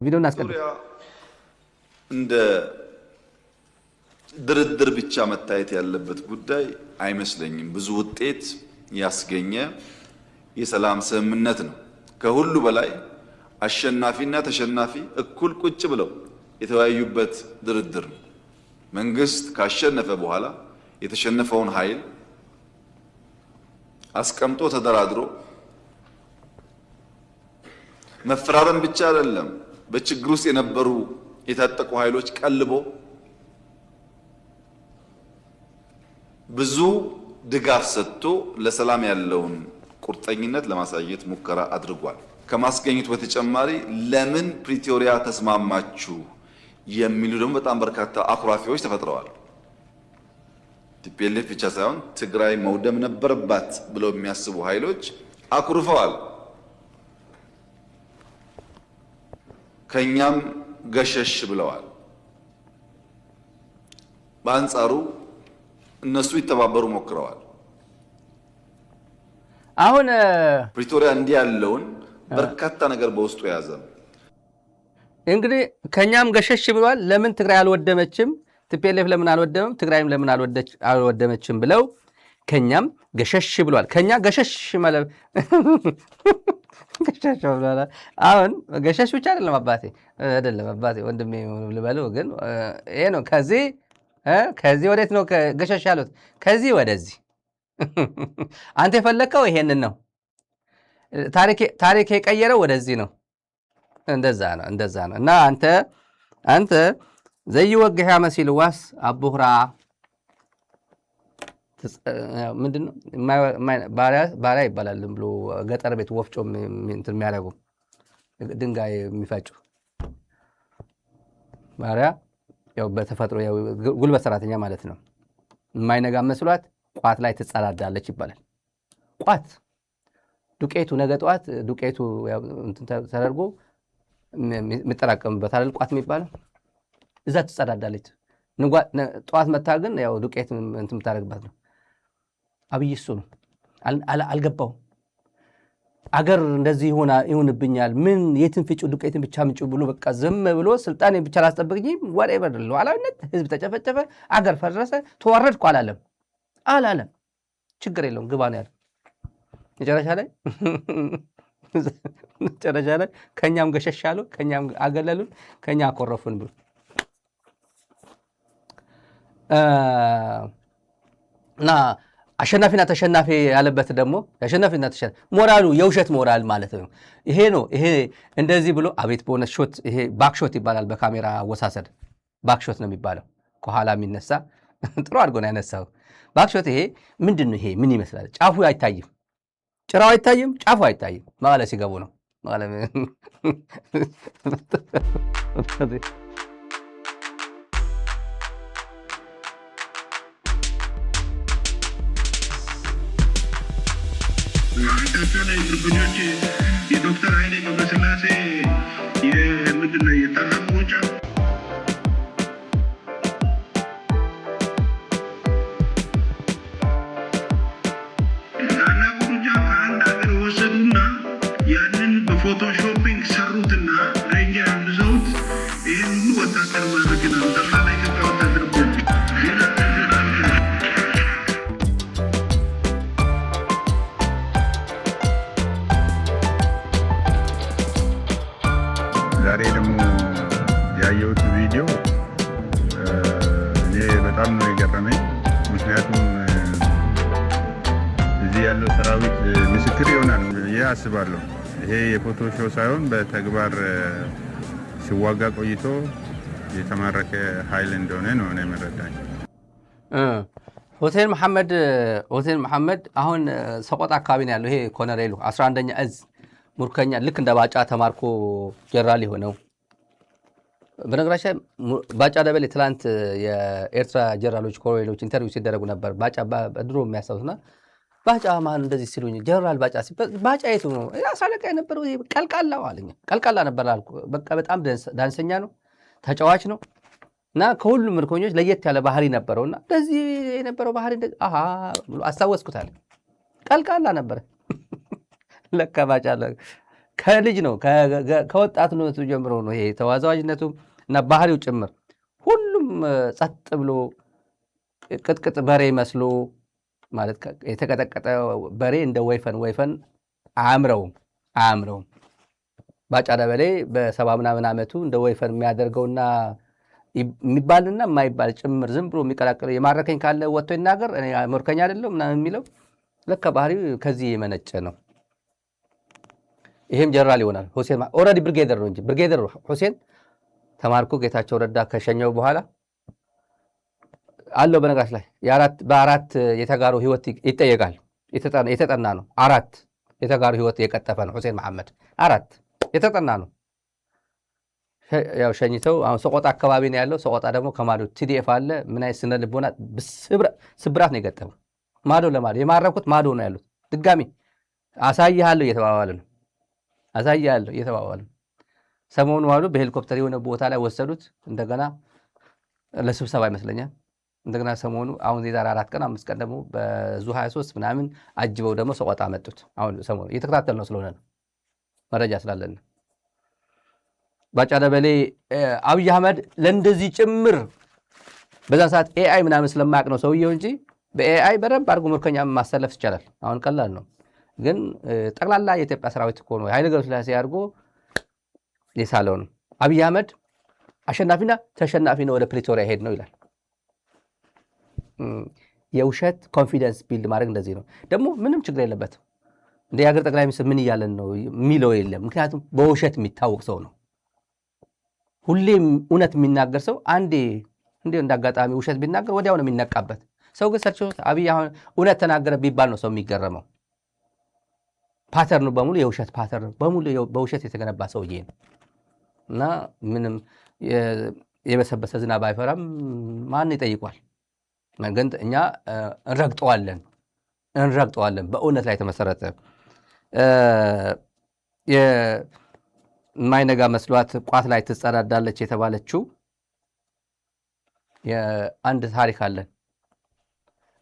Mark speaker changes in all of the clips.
Speaker 1: ቪዲዮን አስቀድም
Speaker 2: እንደ ድርድር ብቻ መታየት ያለበት ጉዳይ አይመስለኝም። ብዙ ውጤት ያስገኘ የሰላም ስምምነት ነው። ከሁሉ በላይ አሸናፊና ተሸናፊ እኩል ቁጭ ብለው የተወያዩበት ድርድር ነው። መንግስት ካሸነፈ በኋላ የተሸነፈውን ኃይል አስቀምጦ ተደራድሮ መፈራረም ብቻ አይደለም፣ በችግር ውስጥ የነበሩ የታጠቁ ኃይሎች ቀልቦ ብዙ ድጋፍ ሰጥቶ ለሰላም ያለውን ቁርጠኝነት ለማሳየት ሙከራ አድርጓል። ከማስገኘቱ በተጨማሪ ለምን ፕሪቶሪያ ተስማማችሁ የሚሉ ደግሞ በጣም በርካታ አኩራፊዎች ተፈጥረዋል። ቲፒኤልኤፍ ብቻ ሳይሆን ትግራይ መውደም ነበረባት ብለው የሚያስቡ ኃይሎች አኩርፈዋል። ከኛም ገሸሽ ብለዋል። በአንጻሩ እነሱ ይተባበሩ ሞክረዋል።
Speaker 1: አሁን
Speaker 2: ፕሪቶሪያ እንዲህ ያለውን በርካታ ነገር በውስጡ የያዘ ነው።
Speaker 1: እንግዲህ ከኛም ገሸሽ ብለዋል። ለምን ትግራይ አልወደመችም፣ ቲፒኤልኤፍ ለምን አልወደመም፣ ትግራይም ለምን አልወደመችም ብለው ከኛም ገሸሽ ብለዋል። ከኛ ገሸሽ ማለት ገሸሽ ብለዋል። አሁን ገሸሽ ብቻ አይደለም አባቴ ወንድሜ ልበለው፣ ግን ይሄ ነው። ከዚህ ወዴት ነው ገሸሽ ያሉት? ከዚህ ወደዚህ። አንተ የፈለከው ይሄንን ነው። ታሪክ የቀየረው ወደዚህ ነው። እንደዛ ነው። እና አንተ ዘይወግሕ መሲል ዋስ አቡህራ ምንድነው ባሪያ ይባላል ብሎ ገጠር ቤት ወፍጮ እንትን የሚያደርጉ ድንጋይ የሚፈጩ ባሪያ፣ ያው በተፈጥሮ ያው ጉልበት ሰራተኛ ማለት ነው። የማይነጋ መስሏት ቋት ላይ ትጸዳዳለች ይባላል። ቋት ዱቄቱ ነገ ጠዋት ዱቄቱ ተደርጎ የሚጠራቀምበት አይደል ቋት የሚባለው፣ እዛ ትጸዳዳለች። ጠዋት መታ ግን ያው ዱቄት እንትን የምታደርግበት ነው። አብይ እሱ ነው። አልገባው አገር እንደዚህ ይሆንብኛል፣ ምን የትን ፍጩ ዱቄትን ብቻ ምንጩ ብሎ በቃ ዝም ብሎ ስልጣኔ ብቻ ላስጠብቅ እንጂ ወሬቨር ሉዓላዊነት፣ ህዝብ ተጨፈጨፈ፣ አገር ፈረሰ፣ ተዋረድኩ አላለም። ችግር የለውም ግባ ነው ያለው። መጨረሻ ላይ ከኛም ገሸሽ አሉ፣ ከኛም አገለሉን፣ ከኛ አኮረፉን ብሎ እና አሸናፊና ተሸናፊ ያለበት ደግሞ አሸናፊና ተሸናፊ ሞራሉ የውሸት ሞራል ማለት ነው። ይሄ እንደዚህ ብሎ አቤት በእውነት ሾት፣ ይሄ ባክሾት ይባላል። በካሜራ አወሳሰድ ባክሾት ነው የሚባለው። ከኋላ የሚነሳ ጥሩ አድርጎ ነው ያነሳው ባክሾት። ይሄ ምንድን ነው? ይሄ ምን ይመስላል? ጫፉ አይታይም፣ ጭራው አይታይም፣ ጫፉ አይታይም። መቀለ ሲገቡ ነው
Speaker 3: የዶክተር ኃይሌ ገብረስላሴ ምንድን ነው የታላቁ ሩጫ ከአንድ ሀገር ወሰዱና ያንን በፎቶሾፒንግ ሰሩትና ሬንጀር አብዘውት ይህን ሁሉ ወታደር ማድረግ ነው። ጠቅላላ ኢትዮጵያ ወታደር
Speaker 4: ዛሬ ደግሞ ያየሁት ቪዲዮ እኔ በጣም ነው የገረመኝ። ምክንያቱም እዚህ ያለው ሰራዊት ምስክር ይሆናል ብዬ አስባለሁ። ይሄ የፎቶ ሾው ሳይሆን በተግባር ሲዋጋ ቆይቶ የተማረከ ኃይል እንደሆነ ነው እኔ የምረዳኝ።
Speaker 1: ሁሴን መሐመድ አሁን ሰቆጣ አካባቢ ነው ያለው። ይሄ ኮሎኔሉ 11ኛ እዝ ሙርከኛ ልክ እንደ ባጫ ተማርኮ ጀነራል የሆነው። በነገራችን ባጫ ደበሌ ትላንት የኤርትራ ጀነራሎች ኮሎኔሎች ኢንተርቪው ሲደረጉ ነበር። ባጫ በድሮ የሚያስታውስና ባጫ ማን እንደዚህ ሲሉኝ ጀነራል ባጫ ሲባል ባጫ የቱ ነው? አሳለቃ የነበረው ቀልቃላው አለኝ። ቀልቃላ ነበር አልኩ። በቃ በጣም ዳንሰኛ ነው፣ ተጫዋች ነው እና ከሁሉም ምርኮኞች ለየት ያለ ባህሪ ነበረውና እንደዚህ የነበረው ባህሪ አስታወስኩታል። ቀልቃላ ነበረ። ለካ ባጫ ከልጅ ነው ከወጣትነቱ ጀምሮ ነው ይሄ ተዋዛዋጅነቱ እና ባህሪው ጭምር ሁሉም ጸጥ ብሎ ቅጥቅጥ በሬ መስሎ ማለት የተቀጠቀጠ በሬ እንደ ወይፈን አያምረውም። ባጫ ደበሌ በሰባ ምናምን ዓመቱ እንደ ወይፈን የሚያደርገውና የሚባልና የማይባል ጭምር ዝም ብሎ የሚቀላቀለው የማረከኝ ካለ ወጥቶ ይናገር እኔ ምርኮኛ አይደለም ምናምን የሚለው ለካ ባህሪው ከዚህ የመነጨ ነው። ይሄም ጀነራል ይሆናል። ሁሴን ኦልሬዲ ብርጌደር ነው እንጂ ብርጌደር ሁሴን ተማርኮ ጌታቸው ረዳ ከሸኘው በኋላ አለው። በነገራችን ላይ በአራት የተጋሩ ህይወት ይጠየቃል። የተጠና ነው። 4 የተጋሩ ህይወት የቀጠፈ ነው ሁሴን መሐመድ። 4 የተጠና ነው። ያው ሸኝተው አሁን ሰቆጣ አካባቢ ነው ያለው። ሰቆጣ ደግሞ ከማዶ ቲዲኤፍ አለ። ምን አይነት ስነ ልቦና ስብራት ነው የገጠመው። ማዶ ለማዶ የማረኩት ማዶ ነው ያሉት። ድጋሚ አሳይሃለሁ እየተባባለ ነው። ሰሞኑ አሉ በሄሊኮፕተር የሆነ ቦታ ላይ ወሰዱት። እንደገና ለስብሰባ ይመስለኛል። እንደገና ሰሞኑ አሁን የዛሬ 4 ቀን 5 ቀን ደግሞ በዙ 23 ምናምን አጅበው ደግሞ ሰቆጣ መጡት። አሁን ሰሞኑ እየተከታተል ነው ስለሆነ ነው መረጃ ስላለን። ባጫ ደበሌ አብይ አህመድ ለእንደዚህ ጭምር በዛ ሰዓት ኤአይ ምናምን ስለማያውቅ ነው ሰውየው እንጂ በኤአይ በደንብ አድርጎ ምርኮኛ ማሰለፍ ይቻላል። አሁን ቀላል ነው። ግን ጠቅላላ የኢትዮጵያ ሰራዊት እኮ ነው ኃይለ ገብረስላሴ አድርጎ የሳለው ነው። አብይ አህመድ አሸናፊና ተሸናፊ ነው ወደ ፕሪቶሪያ ሄድ ነው ይላል። የውሸት ኮንፊደንስ ቢልድ ማድረግ እንደዚህ ነው። ደግሞ ምንም ችግር የለበትም። እንደ የሀገር ጠቅላይ ሚኒስትር ምን እያለን ነው የሚለው የለም። ምክንያቱም በውሸት የሚታወቅ ሰው ነው። ሁሌም እውነት የሚናገር ሰው አንዴ እንደ አጋጣሚ ውሸት ቢናገር ወዲያው ነው የሚነቃበት። ሰው ግን ሰርች አብይ አሁን እውነት ተናገረ ቢባል ነው ሰው የሚገረመው። ፓተርኑ በሙሉ የውሸት ፓተርን በሙሉ በውሸት የተገነባ ሰውዬ ነው እና ምንም የበሰበሰ ዝናብ አይፈራም። ማን ይጠይቋል? ግን እኛ እንረግጠዋለን በእውነት ላይ የተመሰረተ የማይነጋ መስሏት ቋት ላይ ትጸዳዳለች የተባለችው የአንድ ታሪክ አለን።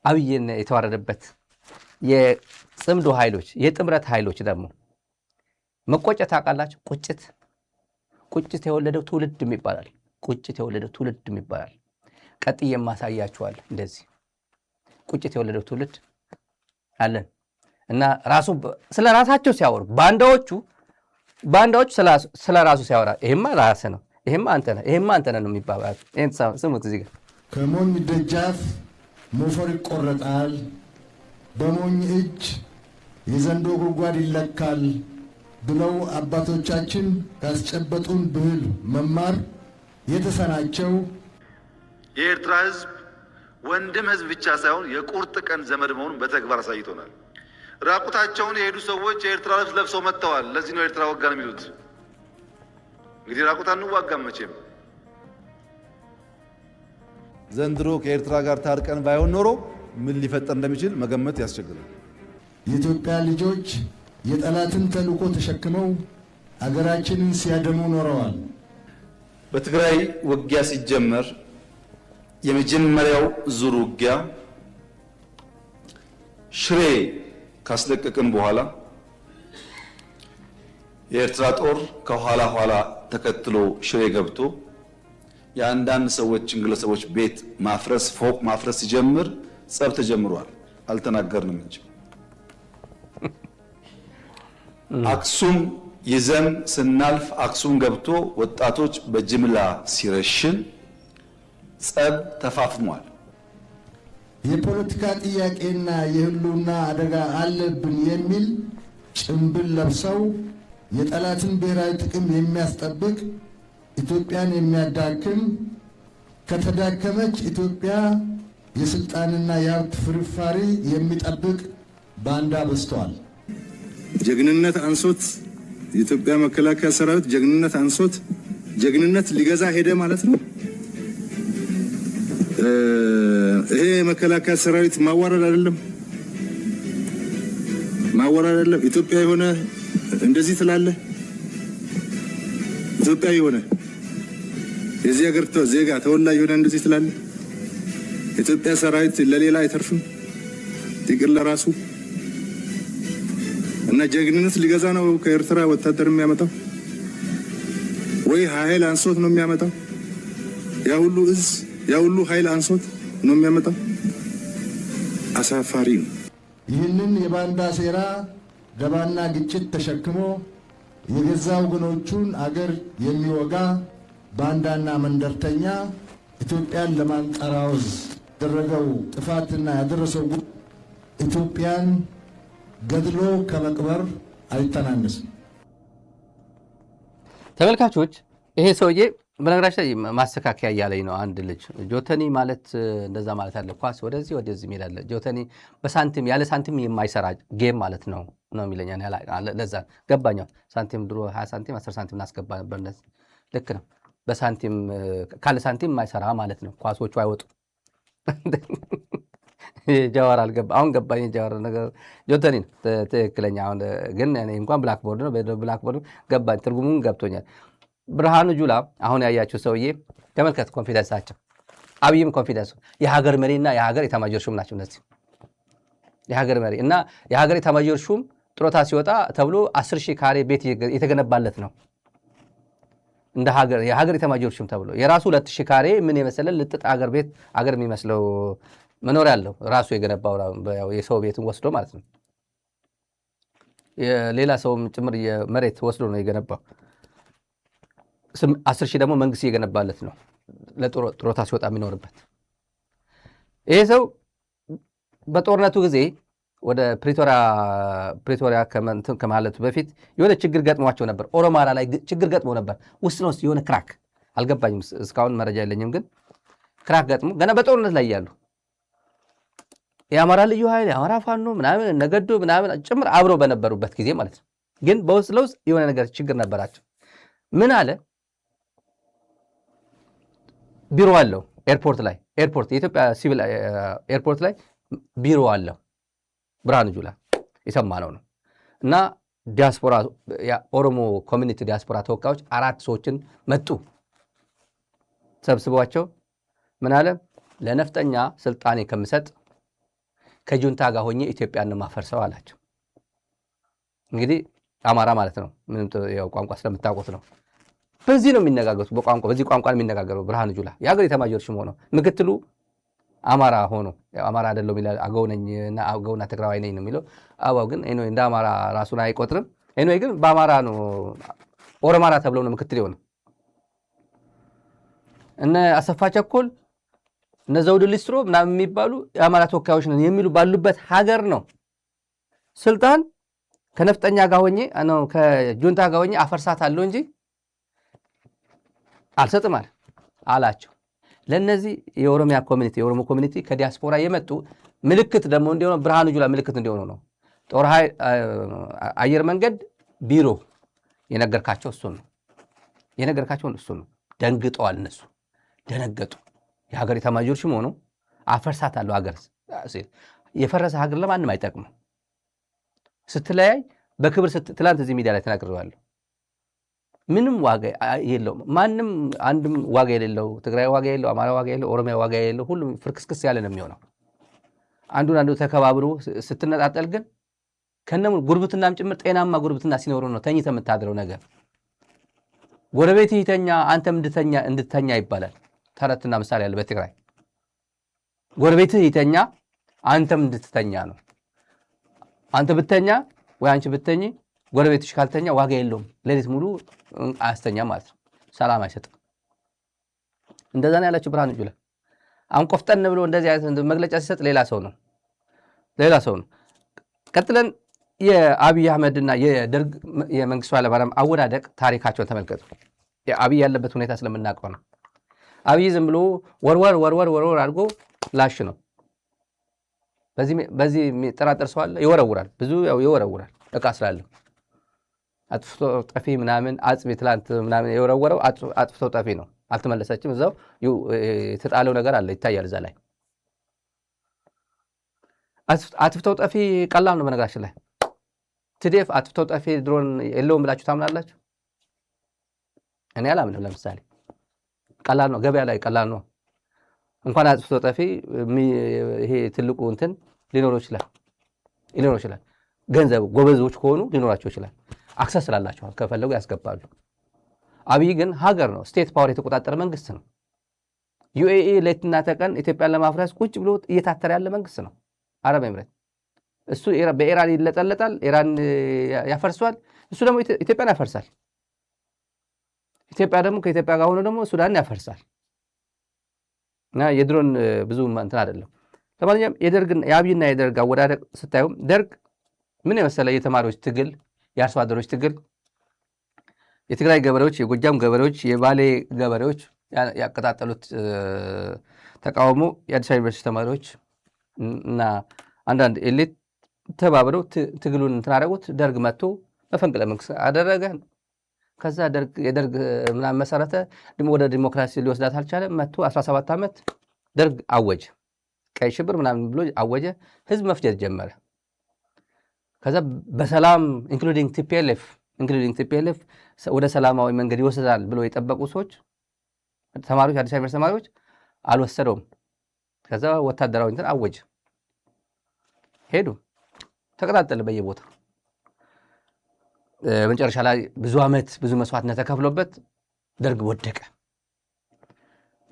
Speaker 1: አብይን የተዋረደበት የጽምዶ ኃይሎች የጥምረት ኃይሎች ደግሞ መቆጨት ታውቃላችሁ። ቁጭት የወለደው ትውልድ ይባላል። ቀጥዬ የማሳያችኋል። እንደዚህ ቁጭት የወለደው ትውልድ አለን እና ራሱ ስለ ራሳቸው ሲያወሩ ባንዳዎቹ ስለ ራሱ ሲያወራ ይሄማ ራስህ ነው፣ ይሄማ አንተ ነህ ነው የሚባባል። ይሄን ስሙት። እዚህ ጋር
Speaker 5: ከሞኝ ደጃፍ ሞፈር ይቆረጣል፣ በሞኝ እጅ የዘንዶ ጉድጓድ ይለካል ብለው አባቶቻችን ካስጨበጡን ብሂል መማር የተሰናቸው
Speaker 2: የኤርትራ ህዝብ ወንድም ህዝብ ብቻ ሳይሆን የቁርጥ ቀን ዘመድ መሆኑን በተግባር አሳይቶናል። ራቁታቸውን የሄዱ ሰዎች የኤርትራ ልብስ ለብሰው መጥተዋል። ለዚህ ነው ኤርትራ ወጋ ነው የሚሉት። እንግዲህ ራቁት አንዋጋም መቼም።
Speaker 6: ዘንድሮ ከኤርትራ ጋር ታርቀን ባይሆን ኖሮ ምን ሊፈጠር እንደሚችል መገመት ያስቸግራል።
Speaker 5: የኢትዮጵያ ልጆች የጠላትን ተልዕኮ ተሸክመው አገራችንን ሲያደሙ ኖረዋል።
Speaker 2: በትግራይ ውጊያ ሲጀመር የመጀመሪያው ዙር ውጊያ ሽሬ ካስለቀቅን በኋላ የኤርትራ ጦር ከኋላ ተከትሎ ሽሬ ገብቶ የአንዳንድ ሰዎችን ግለሰቦች ቤት ማፍረስ፣ ፎቅ ማፍረስ ሲጀምር ጸብ ተጀምሯል። አልተናገርንም እንጂ አክሱም ይዘን ስናልፍ አክሱም ገብቶ ወጣቶች በጅምላ ሲረሽን ጸብ ተፋፍሟል።
Speaker 5: የፖለቲካ ጥያቄና የህልውና አደጋ አለብን የሚል ጭምብል ለብሰው የጠላትን ብሔራዊ ጥቅም የሚያስጠብቅ ኢትዮጵያን የሚያዳክም ከተዳከመች ኢትዮጵያ የስልጣንና የሀብት ፍርፋሪ የሚጠብቅ ባንዳ በዝቷል።
Speaker 7: ጀግንነት አንሶት የኢትዮጵያ መከላከያ ሰራዊት ጀግንነት አንሶት ጀግንነት ሊገዛ ሄደ ማለት ነው። ይሄ መከላከያ ሰራዊት ማዋረድ አይደለም። ኢትዮጵያ የሆነ እንደዚህ ትላለህ። ኢትዮጵያ የሆነ የዚህ ሀገር ዜጋ ተወላጅ የሆነ እንደዚህ ትላለህ። ኢትዮጵያ ሰራዊት ለሌላ አይተርፍም፣ ይቅር ለራሱ። እና ጀግንነት ሊገዛ ነው ከኤርትራ ወታደር የሚያመጣው ወይ ኃይል አንሶት ነው የሚያመጣው? ያ ሁሉ ኃይል አንሶት ነው የሚያመጣው? አሳፋሪ ነው።
Speaker 5: ይህንን የባንዳ ሴራ ደባና ግጭት ተሸክሞ የገዛ ወገኖቹን አገር የሚወጋ ባንዳና መንደርተኛ ኢትዮጵያን ለማንቀራወዝ ያደረገው ጥፋትና ያደረሰው ኢትዮጵያን ገድሎ ከመቅበር አይተናነስም።
Speaker 1: ተመልካቾች ይሄ ሰውዬ በነገራችን ላይ ማስተካከያ እያለኝ ነው። አንድ ልጅ ጆተኒ ማለት እንደዛ ማለት አለ። ኳስ ወደዚህ ሄዳለ። ጆተኒ በሳንቲም ያለ ሳንቲም የማይሰራ ጌም ማለት ነው የሚለኝ። ለዛ ገባኛው። ሳንቲም ድሮ 20 ሳንቲም 10 ሳንቲም እናስገባ ነበር። እንደዚህ ልክ ነው። በሳንቲም ካለ ሳንቲም የማይሰራ ማለት ነው። ኳሶቹ አይወጡ። ጃዋር አልገባ። አሁን ገባኝ። ጃዋር ነገር ጆተኒ ነው ትክክለኛ። አሁን ግን እኔ እንኳን ብላክቦርድ ነው ብላክቦርድ ገባኝ። ትርጉሙን ገብቶኛል። ብርሃኑ ጁላ አሁን ያያችሁ ሰውዬ ተመልከት። ኮንፊደንሳቸው አብይም ኮንፊደንሱ የሀገር መሪና የሀገር ኤታማዦር ሹም ናቸው። እነዚህ የሀገር መሪ እና የሀገር ኤታማዦር ሹም ጥሮታ ሲወጣ ተብሎ 10,000 ካሬ ቤት የተገነባለት ነው። እንደ ሀገር የሀገር ኤታማዦር ሹም ተብሎ የራሱ 2,000 ካሬ ምን የመሰለ ልጥጥ ሀገር ቤት ሀገር የሚመስለው መኖሪያ ያለው ራሱ የገነባው የሰው ቤትን ወስዶ ማለት ነው። የሌላ ሰውም ጭምር የመሬት ወስዶ ነው የገነባው። 10,000 ደግሞ መንግስት እየገነባለት ነው ለጥሮታ ሲወጣ የሚኖርበት። ይሄ ሰው በጦርነቱ ጊዜ ወደ ፕሪቶሪያ ከማለቱ በፊት የሆነ ችግር ገጥሟቸው ነበር። ኦሮማራ ላይ ችግር ገጥሞ ነበር። ውስጥ ለውስጥ የሆነ ክራክ አልገባኝም፣ እስካሁን መረጃ የለኝም። ግን ክራክ ገጥሞ ገና በጦርነት ላይ ያሉ የአማራ ልዩ ኃይል የአማራ ፋኖ ምናምን ነገዶ ምናምን ጭምር አብረው በነበሩበት ጊዜ ማለት ነው። ግን በውስጥ ለውስጥ የሆነ ነገር ችግር ነበራቸው። ምን አለ ቢሮ አለው ኤርፖርት የኢትዮጵያ ሲቪል ኤርፖርት ላይ ቢሮ አለው ብርሃኑ ጁላ የሰማነው ነው። እና ዲያስፖራ ኦሮሞ ኮሚኒቲ ዲያስፖራ ተወካዮች 4 ሰዎችን መጡ ሰብስበዋቸው ምን አለ ለነፍጠኛ ስልጣኔ ከምሰጥ ከጁንታ ጋር ሆኜ ኢትዮጵያን ማፈርሰው አላቸው። እንግዲህ አማራ ማለት ነው። ምንም ያው ቋንቋ ስለምታውቁት ነው። በዚህ ነው የሚነጋገሩት። በዚህ ቋንቋ ነው የሚነጋገረው ብርሃኑ ጁላ የሀገር ኤታማዦር ሹም ሆኖ ምክትሉ አማራ ሆኖ አማራ አይደለም ይላል። አገውና ትግራዋይ ነኝ ነው የሚለው። አባው ግን እንደ አማራ ራሱን አይቆጥርም። ግን በአማራ ነው ኦሮማራ ተብለው ነው ምክትል የሆነው። እነ አሰፋ ቸኮል እነ ዘውድ ሊስትሮ ምናምን የሚባሉ የአማራ ተወካዮች ነን የሚሉ ባሉበት ሀገር ነው ስልጣን ከነፍጠኛ ጋር ሆኜ ከጁንታ ጋር ሆኜ አፈርሳታለሁ እንጂ አልሰጥም አላቸው። ለነዚህ የኦሮሚያ ኮሚኒቲ የኦሮሞ ኮሚኒቲ ከዲያስፖራ የመጡ ምልክት ደግሞ እንዲሆነ ብርሃኑ ጁላ ምልክት እንዲሆነ ነው። ጦር ኃይል አየር መንገድ ቢሮ የነገርካቸው እሱ ነው። ደንግጠዋል። እነሱ ደነገጡ። የሀገር ኤታማዦር ሹም ሆኖ አፈርሳታለሁ ሀገር ሲል የፈረሰ ሀገር ለማንም አይጠቅምም። ስትለያይ በክብር ትላንት እዚህ ሚዲያ ላይ ተናግሬዋለሁ። ምንም ዋጋ የለውም። ማንም አንድም ዋጋ የሌለው ትግራይ ዋጋ የሌለው አማራ ዋጋ የሌለው ኦሮሚያ ዋጋ የሌለው ሁሉም ፍርክስክስ ያለ ነው የሚሆነው። አንዱ ተከባብሮ ስትነጣጠል ግን ከነሙ ጉርብትናም ጭምር ጤናማ ጉርብትና ሲኖሩ ነው ተኝተ የምታድረው ነገር። ጎረቤት ይተኛ አንተም እንድተኛ ይባላል። ተረትና ምሳሌ ያለ በትግራይ ጎረቤት ይተኛ አንተም እንድትተኛ ነው። አንተ ብተኛ ወይ አንቺ ብተኝ ጎረቤትሽ ካልተኛ ዋጋ የለውም። ሌሊት ሙሉ አያስተኛ ማለት ነው። ሰላም አይሰጥም። እንደዛ ነው ያላችሁ ብርሃኑ ጁላ። አሁን ቆፍጠን ብሎ እንደዚህ አይነት መግለጫ ሲሰጥ ሌላ ሰው ነው። ቀጥለን የአብይ አህመድና የደርግ የመንግስቱ ኃይለማርያም አወዳደቅ ታሪካቸውን ተመልከቱ። የአብይ ያለበት ሁኔታ ስለምናውቀው ነው። አብይ ዝም ብሎ ወርወር አድርጎ ላሽ ነው። በዚህ የሚጠራጠር ሰው አለ? ይወረውራል። ብዙ ይወረውራል እቃ ስላለ አጥፍቶ ጠፊ ምናምን አጽቢ ትላንት ምናምን የወረወረው አጥፍቶ ጠፊ ነው። አልተመለሰችም። እዛው የተጣለው ነገር አለ ይታያል። እዛ ላይ አጥፍቶ ጠፊ ቀላል ነው። በነገራችን ላይ ትዴፍ አጥፍቶ ጠፊ ድሮን የለውም ብላችሁ ታምናላችሁ? እኔ አላምንም። ለምሳሌ ቀላል ነው፣ ገበያ ላይ ቀላል ነው። እንኳን አጥፍቶ ጠፊ ይሄ ትልቁ እንትን ሊኖረው ይችላል። ገንዘብ ጎበዞች ከሆኑ ሊኖራቸው ይችላል። አክሰስ ስላላቸው ከፈለጉ ያስገባሉ። አብይ ግን ሀገር ነው፣ ስቴት ፓወር የተቆጣጠረ መንግስት ነው። ዩኤኢ ሌትና ተቀን ኢትዮጵያን ለማፍረስ ቁጭ ብሎ እየታተረ ያለ መንግስት ነው አረብ ኤምሬት። እሱ በኢራን ይለጠለጣል፣ ኢራን ያፈርሷል፣ እሱ ደግሞ ኢትዮጵያን ያፈርሳል። ኢትዮጵያ ደግሞ ከኢትዮጵያ ጋር ሆኖ ደግሞ ሱዳንን ያፈርሳል። እና የድሮን ብዙ እንትን አይደለም። ለማንኛውም የአብይና የደርግ አወዳደቅ ስታዩ ደርግ ምን የመሰለ የተማሪዎች ትግል፣ የአርሶ አደሮች ትግል፣ የትግራይ ገበሬዎች፣ የጎጃም ገበሬዎች፣ የባሌ ገበሬዎች ያቀጣጠሉት ተቃውሞ የአዲስ አበባ ዩኒቨርሲቲ ተማሪዎች እና አንዳንድ ኤሊት ተባብረው ትግሉን እንትን አደረጉት። ደርግ መጥቶ መፈንቅለ መንግስት አደረገ። ከዛ የደርግ ምናምን መሰረተ ወደ ዲሞክራሲ ሊወስዳት አልቻለም። መጥቶ 17 ዓመት ደርግ አወጀ። ቀይ ሽብር ምናምን ብሎ አወጀ። ህዝብ መፍጀት ጀመረ። ከዛ በሰላም ኢንክሉዲንግ ቲፒኤልኤፍ ወደ ሰላማዊ መንገድ ይወስዳል ብሎ የጠበቁ ሰዎች ተማሪዎች፣ አዲስ አበባ ተማሪዎች አልወሰደውም። ከዛ ወታደራዊ እንትን አወጀ። ሄዱ፣ ተቀጣጠለ በየቦታ። መጨረሻ ላይ ብዙ ዓመት ብዙ መስዋዕትነት ተከፍሎበት ደርግ ወደቀ።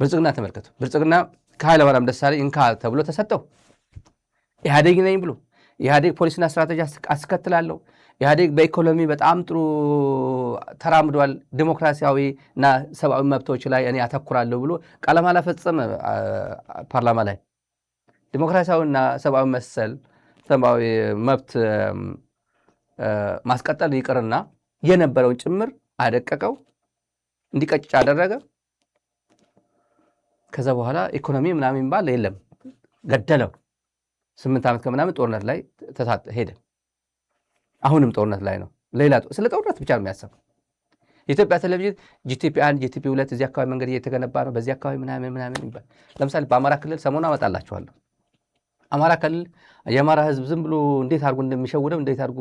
Speaker 1: ብልጽግና ተመልከቱ። ብልጽግና ከኃይለማርያም ደሳለኝ እንካ ተብሎ ተሰጠው። ኢህአዴግ ነኝ ብሎ ኢህአዴግ ፖሊሲና ስትራቴጂ አስከትላለሁ፣ ኢህአዴግ በኢኮኖሚ በጣም ጥሩ ተራምዷል፣ ዲሞክራሲያዊ እና ሰብአዊ መብቶች ላይ እኔ አተኩራለሁ ብሎ ቃለ መሃላ ፈጸመ ፓርላማ ላይ። ዲሞክራሲያዊና ሰብአዊ መሰል ሰብአዊ መብት ማስቀጠል ይቅርና የነበረውን ጭምር አደቀቀው፣ እንዲቀጭጭ አደረገ። ከዛ በኋላ ኢኮኖሚ ምናምን የሚባል የለም፣ ገደለው። 8 ዓመት ከምናምን ጦርነት ላይ ሄደ። አሁንም ጦርነት ላይ ነው። ሌላ ስለ ጦርነት ብቻ ነው የሚያስበው። የኢትዮጵያ ቴሌቪዥን ጂቲፒ 1 ጂቲፒ 2 እዚህ አካባቢ መንገድ እየተገነባ ነው፣ በዚህ አካባቢ ምናምን ይባል። ለምሳሌ በአማራ ክልል ሰሞኑ አመጣላችኋለሁ። አማራ ክልል የአማራ ህዝብ ዝም ብሎ እንዴት አድርጎ እንደሚሸውደው እንዴት አድርጎ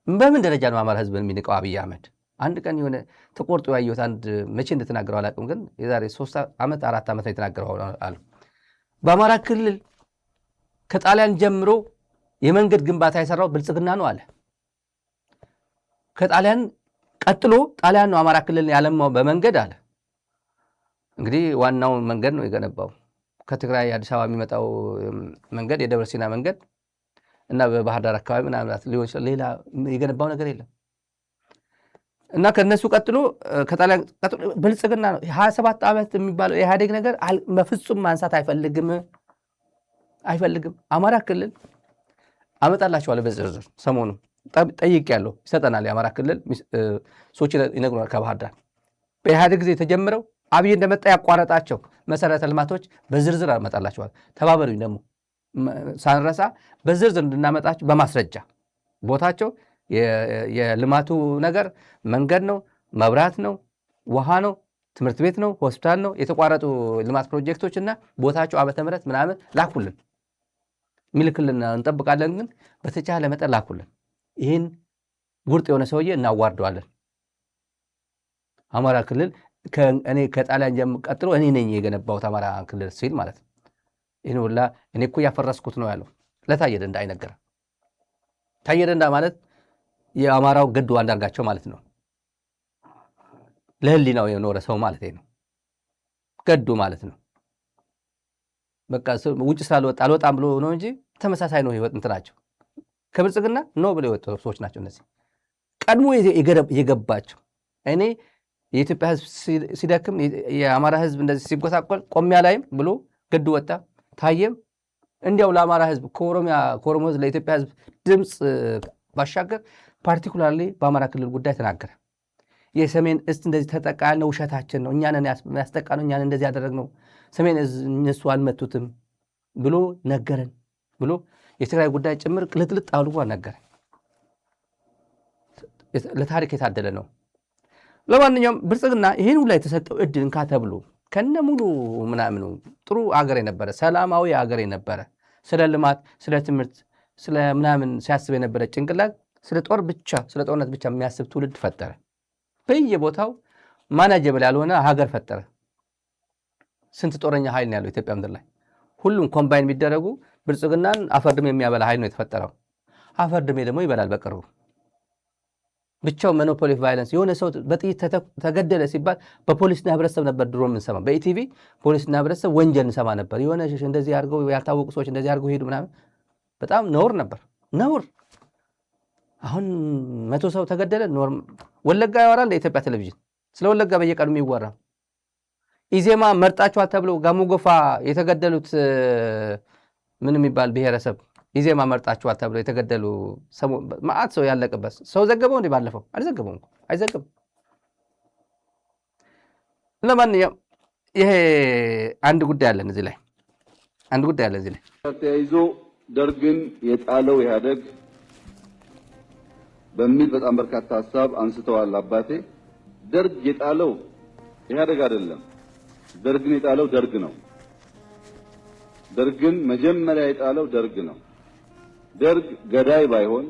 Speaker 1: በምን ደረጃ ነው አማራ ህዝብ የሚንቀው አብይ አህመድ። አንድ ቀን የሆነ ተቆርጦ ያየሁት አንድ መቼ እንደተናገረው አላውቅም፣ ግን የዛሬ 3 ዓመት 4 ዓመት የተናገረው አሉ። በአማራ ክልል ከጣሊያን ጀምሮ የመንገድ ግንባታ የሰራው ብልጽግና ነው አለ። ከጣሊያን ቀጥሎ ጣሊያን ነው አማራ ክልል ያለማው በመንገድ አለ። እንግዲህ ዋናው መንገድ ነው የገነባው። ከትግራይ አዲስ አበባ የሚመጣው መንገድ የደብረ ሲና መንገድ እና በባህር ዳር አካባቢ ምናልባት ሊሆን ይችላል። ሌላ የገነባው ነገር የለም። እና ከነሱ ቀጥሎ ከጣሊያን ቀጥሎ ብልጽግና ነው። 27 ዓመት የሚባለው የኢህአዴግ ነገር በፍጹም ማንሳት አይፈልግም። አማራ ክልል አመጣላችኋለሁ በዝርዝር ሰሞኑ ጠይቄያለሁ። ይሰጠናል። የአማራ ክልል ሰዎች ይነግሩናል። ከባህር ዳር በኢህአዴግ ጊዜ የተጀመረው አብይ እንደመጣ ያቋረጣቸው መሰረተ ልማቶች በዝርዝር አመጣላችኋል። ተባበሩኝ ደግሞ ሳንረሳ በዝርዝር እንድናመጣቸው በማስረጃ ቦታቸው የልማቱ ነገር መንገድ ነው፣ መብራት ነው፣ ውሃ ነው፣ ትምህርት ቤት ነው፣ ሆስፒታል ነው፣ የተቋረጡ ልማት ፕሮጀክቶች እና ቦታቸው ዓመተ ምህረት ምናምን ላኩልን። ሚልክልን እንጠብቃለን፣ ግን በተቻለ መጠን ላኩልን። ይህን ጉርጥ የሆነ ሰውዬ እናዋርደዋለን። አማራ ክልል እኔ ከጣሊያን ቀጥሎ እኔ ነኝ የገነባሁት አማራ ክልል ሲል ማለት ነው። ይህን ሁላ እኔ እኮ ያፈረስኩት ነው ያለው ለታየ ደንዳ አይነገርም። ታየ ደንዳ ማለት የአማራው ገዱ አንዳርጋቸው ማለት ነው። ለህሊናው የኖረ ሰው ማለት ነው። ገዱ ማለት ነው። በቃ ውጭ ስላልወጣ አልወጣም ብሎ ነው እንጂ ተመሳሳይ ነው ህይወት እንትናቸው። ከብልጽግና ነው ብለው የወጡ ሰዎች ናቸው እነዚህ። ቀድሞ የገባቸው እኔ የኢትዮጵያ ህዝብ ሲደክም የአማራ ህዝብ እንደዚህ ሲጎሳቆል ቆሚያ ላይም ብሎ ገዱ ወጣ። ታየም እንዲያው ለአማራ ህዝብ ከኦሮሞ ህዝብ ለኢትዮጵያ ህዝብ ድምፅ ባሻገር ፓርቲኩላርሊ በአማራ ክልል ጉዳይ ተናገረ። የሰሜን እዝ እንደዚህ ተጠቃ ያልነው ውሸታችን ነው፣ እኛንን ያስጠቃ ነው፣ እኛን እንደዚህ ያደረግነው፣ ሰሜን እዝ እነሱ አልመቱትም ብሎ ነገረን ብሎ የትግራይ ጉዳይ ጭምር ቅልጥልጥ አድርጎ ነገረን። ለታሪክ የታደለ ነው። ለማንኛውም ብልጽግና ይህን ሁላ የተሰጠው እድል እንካ ተብሎ ከነ ሙሉ ምናምኑ ጥሩ አገር የነበረ ሰላማዊ አገር የነበረ ስለ ልማት፣ ስለ ትምህርት፣ ስለ ምናምን ሲያስብ የነበረ ጭንቅላት ስለ ጦርነት ብቻ የሚያስብ ትውልድ ፈጠረ። በየቦታው ማናጀብል ያልሆነ ሀገር ፈጠረ። ስንት ጦረኛ ኃይል ነው ያለው ኢትዮጵያ ምድር ላይ? ሁሉም ኮምባይን የሚደረጉ ብልጽግናን አፈርድም የሚያበላ ኃይል ነው የተፈጠረው። አፈር ድሜ ደግሞ ይበላል በቅርቡ። ብቻው ሞኖፖሊ ኦፍ ቫይለንስ የሆነ ሰው በጥይት ተገደለ ሲባል በፖሊስና ህብረተሰብ ነበር ድሮ የምንሰማ። በኢቲቪ ፖሊስና ህብረተሰብ ወንጀል እንሰማ ነበር። የሆነ እንደዚህ አድርገው ያልታወቁ ሰዎች እንደዚህ አድርገው ሄዱ ምናምን፣ በጣም ነውር ነበር ነውር። አሁን 100 ሰው ተገደለ ኖርም። ወለጋ ያወራል ለኢትዮጵያ ቴሌቪዥን ስለ ወለጋ በየቀኑ የሚወራ። ኢዜማ መርጣቸዋል ተብሎ ጋሞ ጎፋ የተገደሉት ምን የሚባል ብሔረሰብ ኢዜማ መርጣቸዋል ተብሎ የተገደሉ ማአት ሰው ያለቀበት ሰው ዘገበው እንዴ? ባለፈው አልዘገበውም እኮ አይዘገበም። ለማንኛውም ይሄ አንድ ጉዳይ አለን እዚህ ላይ
Speaker 6: ተያይዞ ደርግን የጣለው ኢህአደግ በሚል በጣም በርካታ ሐሳብ አንስተዋል አባቴ። ደርግ የጣለው ኢህአደግ አይደለም። ደርግን የጣለው ደርግ ነው። ደርግን መጀመሪያ የጣለው ደርግ ነው። ደርግ ገዳይ ባይሆን፣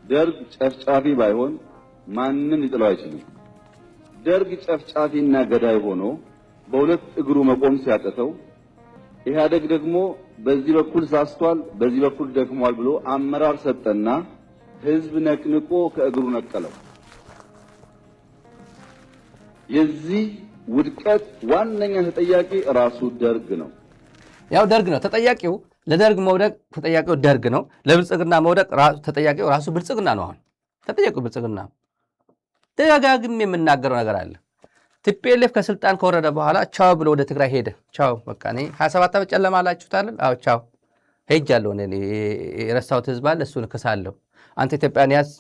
Speaker 6: ደርግ ጨፍጫፊ ባይሆን ማንም ሊጥለው አይችልም። ደርግ ጨፍጫፊና ገዳይ ሆኖ በሁለት እግሩ መቆም ሲያቅተው ኢህአደግ ደግሞ በዚህ በኩል ሳስቷል፣ በዚህ በኩል ደክሟል ብሎ አመራር ሰጠና ህዝብ ነቅንቆ ከእግሩ ነቀለው። የዚህ ውድቀት ዋነኛ ተጠያቂ ራሱ ደርግ ነው።
Speaker 1: ያው ደርግ ነው ተጠያቂው። ለደርግ መውደቅ ተጠያቂው ደርግ ነው። ለብልጽግና መውደቅ ተጠያቂው ራሱ ብልጽግና ነው። አሁን ተጠያቂው ብልጽግና ነው። ደጋግሜ የምናገረው ነገር አለ። ቲፒኤልኤፍ ከስልጣን ከወረደ በኋላ ቻው ብሎ ወደ ትግራይ ሄደ። ቻው በቃ እኔ 27 ዓመት ጨለማ አላችሁታል። አዎ ቻው ሄጃለሁ። እኔ የረሳሁት ህዝብ አለ፣ እሱን እክሳለሁ። አንተ ኢትዮጵያን ያዝ፣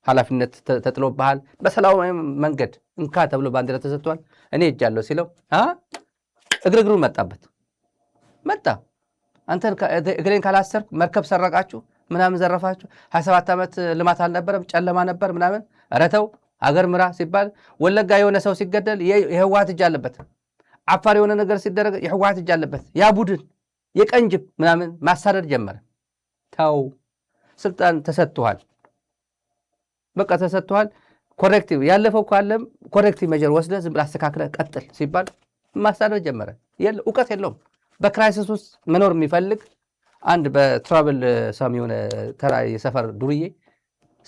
Speaker 1: ኃላፊነት ተጥሎብሃል፣ በሰላማዊ መንገድ እንካ ተብሎ ባንዲራ ተሰጥቷል። እኔ ሄጃለሁ ሲለው እግርግሩ መጣ። አንተን እግሬን ካላሰርኩ መርከብ ሰረቃችሁ ምናምን ዘረፋችሁ፣ 27 ዓመት ልማት አልነበረም ጨለማ ነበር ምናምን። ኧረ ተው አገር ምራ ሲባል ወለጋ የሆነ ሰው ሲገደል የህወሓት እጅ አለበት። አፋር የሆነ ነገር ሲደረግ የህወሓት እጅ አለበት። ያ ቡድን የቀንጅብ ምናምን ማሳደድ ጀመረ። ተው ስልጣን ተሰጥቷል፣ በቃ ተሰጥቷል። ኮሬክቲቭ ያለፈው ካለም ኮሬክቲቭ ሜጀር ወስደ ዝም ብለህ አስተካክለህ ቀጥል ሲባል ማሳደድ ጀመረ። እውቀት የለውም። በክራይሲስ ውስጥ መኖር የሚፈልግ አንድ በትራቨል ሳም የሆነ ተራ የሰፈር ዱርዬ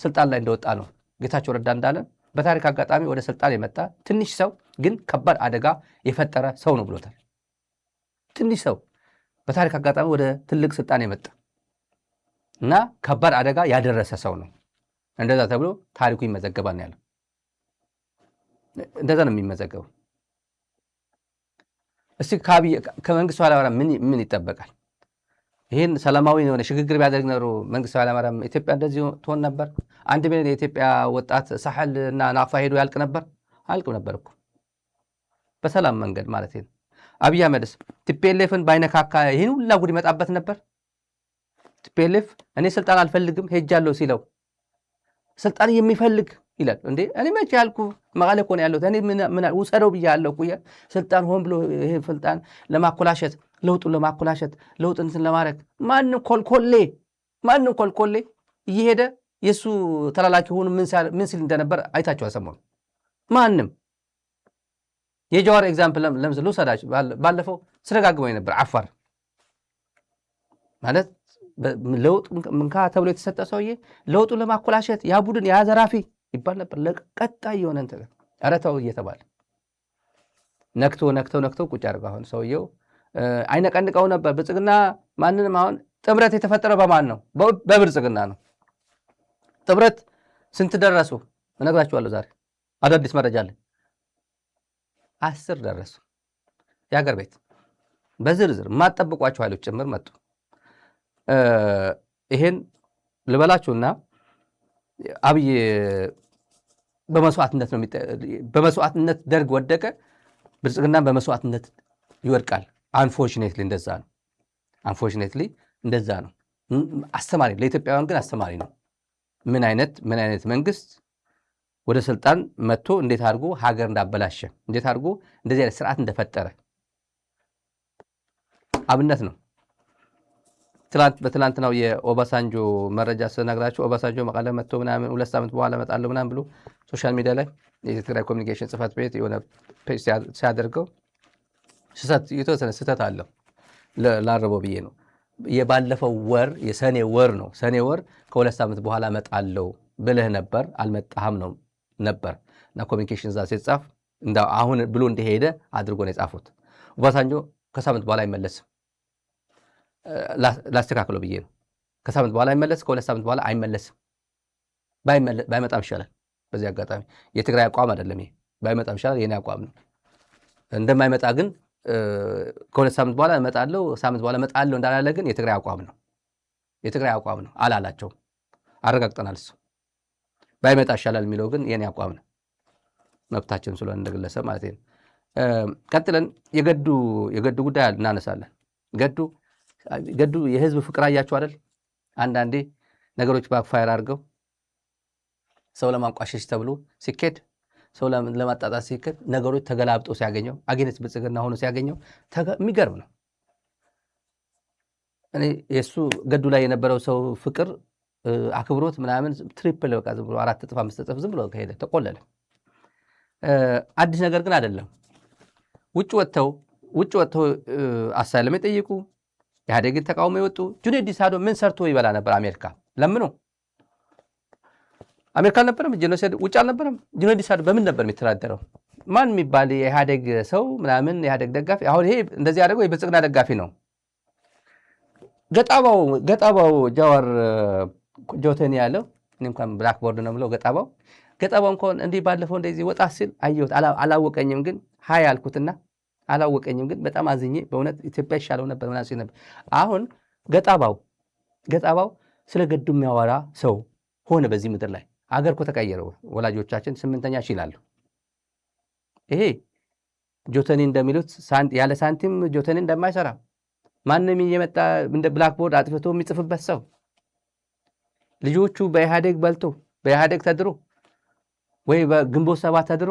Speaker 1: ስልጣን ላይ እንደወጣ ነው ጌታቸው ረዳ እንዳለን። በታሪክ አጋጣሚ ወደ ስልጣን የመጣ ትንሽ ሰው ግን ከባድ አደጋ የፈጠረ ሰው ነው ብሎታል። ትንሽ ሰው በታሪክ አጋጣሚ ወደ ትልቅ ስልጣን የመጣ እና ከባድ አደጋ ያደረሰ ሰው ነው። እንደዛ ተብሎ ታሪኩ ይመዘገባል ያለው። እንደዛ ነው የሚመዘገበው። እስቲ ከመንግስቱ ኃይለማርያም ምን ይጠበቃል? ይህን ሰላማዊ የሆነ ሽግግር ቢያደርግ ኖሮ መንግስቱ ኃይለማርያም ኢትዮጵያ እንደዚህ ትሆን ነበር? 1 ሚሊዮን የኢትዮጵያ ወጣት ሳሕል እና ናቅፋ ሄዶ ያልቅ ነበር? አልቅም ነበር እኮ በሰላም መንገድ ማለት ነው። አብይ አህመድስ ቲፒኤልኤፍን ባይነካካ ይህን ሁላ ጉድ ይመጣበት ነበር? ቲፒኤልኤፍ እኔ ስልጣን አልፈልግም ሄጃለሁ ሲለው ስልጣን የሚፈልግ ይላል እንዴ? እኔ መቼ ያልኩ መቀሌ እኮ ነው ያለሁት። እኔ ምን ውሰደው ብያለሁ እኮ ስልጣን ሆን ብሎ ይሄ ስልጣን ለማኮላሸት ለውጡን ለማኮላሸት ለውጥ እንትን ለማድረግ ማንም ኮልኮሌ እየሄደ የሱ ተላላኪ ሆኑ ምን ሲል እንደነበር አይታችሁ አሰማው። ማንም የጀዋር ኤግዛምፕል ለምሳሌ ልውሰዳችሁ። ባለፈው ስደጋግመው ነበር። አፋር ማለት ለውጥ ምንካ ተብሎ የተሰጠ ሰውዬ ለውጡን ለማኮላሸት ያ ቡድን ያ ዘራፊ ይባል ነበር። ለቀጣይ የሆነ እንትን ኧረ ተው እየተባለ ነክተው ቁጭ አድርገው አሁን ሰውየው አይነቀንቀው ነበር። ብልጽግና ማንንም አሁን ጥምረት የተፈጠረው በማን ነው? በብልጽግና ነው። ጥምረት ስንት ደረሱ እነግራችኋለሁ። ዛሬ አዳዲስ መረጃ አለ። 10 ደረሱ። የሀገር ቤት በዝርዝር የማትጠብቋቸው ኃይሎች ጭምር መጡ። ይሄን ልበላችሁና አብይ በመስዋዕትነት ደርግ ወደቀ፣ ብልጽግናን በመስዋዕትነት ይወድቃል። አንፎርቹኔትሊ እንደዛ ነው። አስተማሪ ለኢትዮጵያውያን ግን አስተማሪ ነው። ምን አይነት መንግስት ወደ ስልጣን መጥቶ እንዴት አድርጎ ሀገር እንዳበላሸ፣ እንዴት አድርጎ እንደዚህ አይነት ስርዓት እንደፈጠረ አብነት ነው። በትላንትናው የኦባሳንጆ መረጃ ስነግራችሁ ኦባሳንጆ መቀለ መጥቶ ምናምን 2 ሳምንት በኋላ እመጣለሁ ምናምን ብሎ ሶሻል ሚዲያ ላይ የትግራይ ኮሚኒኬሽን ጽህፈት ቤት የሆነ ሲያደርገው የተወሰነ ስህተት አለው። ላረበው ብዬ ነው። የባለፈው ወር የሰኔ ወር ነው። ሰኔ ወር ከ2 ሳምንት በኋላ እመጣለሁ ብለህ ነበር፣ አልመጣህም ነው ነበር እና ኮሚኒኬሽን እዛ ሲጻፍ አሁን ብሎ እንደሄደ አድርጎ ነው የጻፉት። ኦባሳንጆ ከሳምንት በኋላ አይመለስም። ላስተካክለው ብዬ ነው። ከሳምንት በኋላ አይመለስም፣ ከ2 ሳምንት በኋላ አይመለስም። ባይመጣም ይሻላል። በዚህ አጋጣሚ የትግራይ አቋም አይደለም ይሄ። ባይመጣም ይሻላል የኔ አቋም ነው። እንደማይመጣ ግን ከ2 ሳምንት በኋላ እመጣለሁ፣ ሳምንት በኋላ እመጣለሁ እንዳላለ ግን የትግራይ አቋም ነው። የትግራይ አቋም ነው አላላቸውም። አረጋግጠናል። እሱ ባይመጣ ይሻላል የሚለው ግን የኔ አቋም ነው። መብታችን ስለሆነ እንደግለሰብ ማለት ነው። ቀጥለን የገዱ ጉዳይ እናነሳለን። ገዱ የህዝብ ፍቅር አያችሁ አይደል? አንዳንዴ ነገሮች ባክፋየር አድርገው ሰው ለማንቋሸሽ ተብሎ ሲኬድ፣ ሰው ለማጣጣት ሲኬድ ነገሮች ተገላብጦ ሲያገኘው አገኘት ብልጽግና ሆኖ ሲያገኘው የሚገርም ነው። እኔ የሱ ገዱ ላይ የነበረው ሰው ፍቅር አክብሮት ምናምን ትሪፕል በቃ ዝም ብሎ 4 እጥፍ 5 እጥፍ ዝም ብሎ ከሄደ ተቆለለ። አዲስ ነገር ግን አይደለም። ውጭ ወጥተው አሳይለም የጠየቁ ኢህአዴግን ተቃውሞ የወጡ ጁኔዲ ሳዶ ምን ሰርቶ ይበላ ነበር? አሜሪካ ለምኖ አሜሪካ አልነበረም? ጄኖሳይድ ውጭ አልነበረም? ጁኔዲ ሳዶ በምን ነበር የሚተዳደረው? ማን የሚባል የኢህአዴግ ሰው ምናምን የኢህአዴግ ደጋፊ አሁን ይሄ እንደዚህ ያደረገው የብልጽግና ደጋፊ ነው። ገጣባው ጃዋር ጆተኒ ያለው እኔ እንኳን ብላክቦርድ ነው ብለው ገጣባው እንኳን እንዲህ ባለፈው እንደዚህ ወጣ ሲል አየሁት። አላወቀኝም ግን ሀይ አልኩትና አላወቀኝም ግን በጣም አዝኜ በእውነት ኢትዮጵያ ይሻለው ነበር ምናምን ሲል ነበር። አሁን ገጣባው ስለ ገዱ የሚያወራ ሰው ሆነ በዚህ ምድር ላይ። አገር እኮ ተቀየረው። ወላጆቻችን 8ኛ ሺህ ይላሉ። ይሄ ጆተኒ እንደሚሉት ያለ ሳንቲም ጆተኒ እንደማይሰራ ማንም እየመጣ እንደ ብላክቦርድ አጥፍቶ የሚጽፍበት ሰው ልጆቹ በኢህአዴግ በልቶ በኢህአዴግ ተድሮ ወይ በግንቦት 7 ተድሮ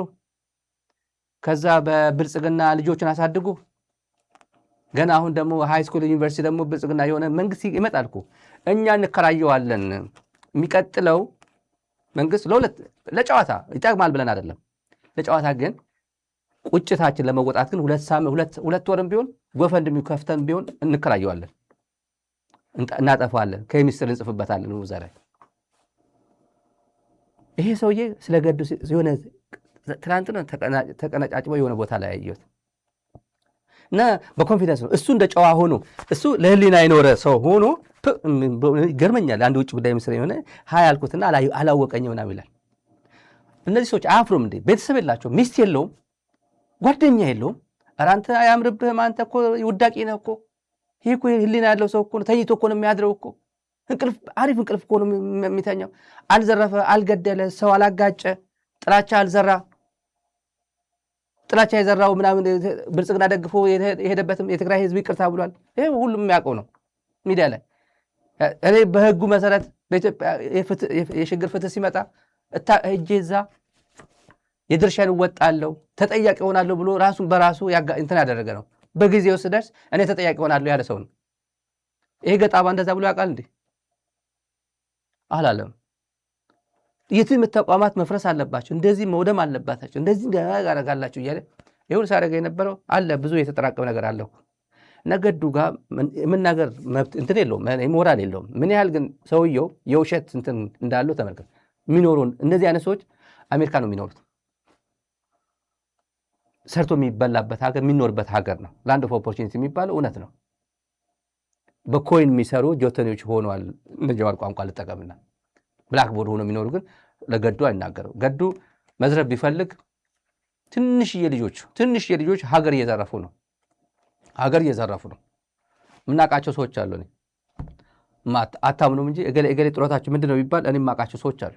Speaker 1: ከዛ በብልጽግና ልጆችን አሳድጎ ገና አሁን ደግሞ ሃይ ስኩል ዩኒቨርሲቲ ደግሞ ብልጽግና የሆነ መንግስት ይመጣል እኮ እኛ እንከራየዋለን። የሚቀጥለው መንግስት ለጨዋታ ይጠቅማል ብለን አይደለም። ለጨዋታ ግን ቁጭታችን ለመወጣት ግን 2 ወርም ቢሆን ጎፈንድሚ ከፍተን ቢሆን እንከራየዋለን፣ እናጠፋዋለን፣ ከሚኒስትር እንጽፍበታለን። እዛ ላይ ይሄ ሰውዬ ስለ ገዱ የሆነ ትናንት ነው ተቀነጫጭቦ የሆነ ቦታ ላይ ያየሁት እና በኮንፊደንስ ነው እሱ እንደ ጨዋ ሆኖ እሱ ለህሊና የኖረ ሰው ሆኖ ገርመኛል። አንድ ውጭ ጉዳይ ሚኒስትር የሆነ ሀይ አልኩትና አላወቀኝ ምናምን ይላል። እነዚህ ሰዎች አያፍሩም እንዴ? ቤተሰብ የላቸውም፣ ሚስት የለውም፣ ጓደኛ የለውም። ኧረ አንተ አያምርብህም፣ አንተ እኮ ውዳቂ ነህ እኮ። ይህ እኮ ህሊና ያለው ሰው እኮ ተኝቶ እኮ ነው የሚያድረው እኮ። አሪፍ እንቅልፍ እኮ ነው የሚተኛው። አልዘረፈ፣ አልገደለ፣ ሰው አላጋጨ፣ ጥላቻ አልዘራ። ጥላቻ የዘራው ምናምን ብልጽግና ደግፎ የሄደበትም የትግራይ ህዝብ ይቅርታ ብሏል። ይሄ ሁሉም የሚያውቀው ነው ሚዲያ ላይ። እኔ በህጉ መሰረት በኢትዮጵያ የሽግግር ፍትህ ሲመጣ ሄጄ እዛ የድርሻን እወጣለሁ ተጠያቂ ሆናለሁ ብሎ ራሱን በራሱ እንትን ያደረገ ነው። በጊዜው ስደርስ እኔ ተጠያቂ ሆናለሁ ያለ ሰው ነው። ይሄ ገጣባ እንደዛ ብሎ ያውቃል እንዴ? አላለም። የትምህርት ተቋማት መፍረስ አለባቸው፣ እንደዚህ መውደም አለባቸው፣ እንደዚህ ያደርጋላቸው እያለ ይሁን ሲያደርገ የነበረው አለ። ብዙ የተጠራቀመ ነገር አለው። ነገዱ ጋር የምናገር መብት እንትን የለውም፣ ሞራል የለውም። ምን ያህል ግን ሰውየው የውሸት እንትን እንዳለው ተመልከት። የሚኖሩን እነዚህ አይነት ሰዎች አሜሪካ ነው የሚኖሩት። ሰርቶ የሚበላበት ሀገር የሚኖርበት ሀገር ነው። ላንድ ኦፍ ኦፖርቹኒቲ የሚባለው እውነት ነው። በኮይን የሚሰሩ ጆተኒዎች ሆነዋል። እንደጀዋር ቋንቋ ልጠቀምና ብላክቦርድ ሆኖ የሚኖሩ ግን ለገዱ አይናገረው። ገዱ መዝረብ ቢፈልግ ትንሽዬ ልጆች ሀገር እየዘረፉ ነው። የምናውቃቸው ሰዎች አሉ። አታምኑም እንጂ እገሌ ጥሮታቸው ምንድን ነው ቢባል እኔ የማውቃቸው ሰዎች አሉ።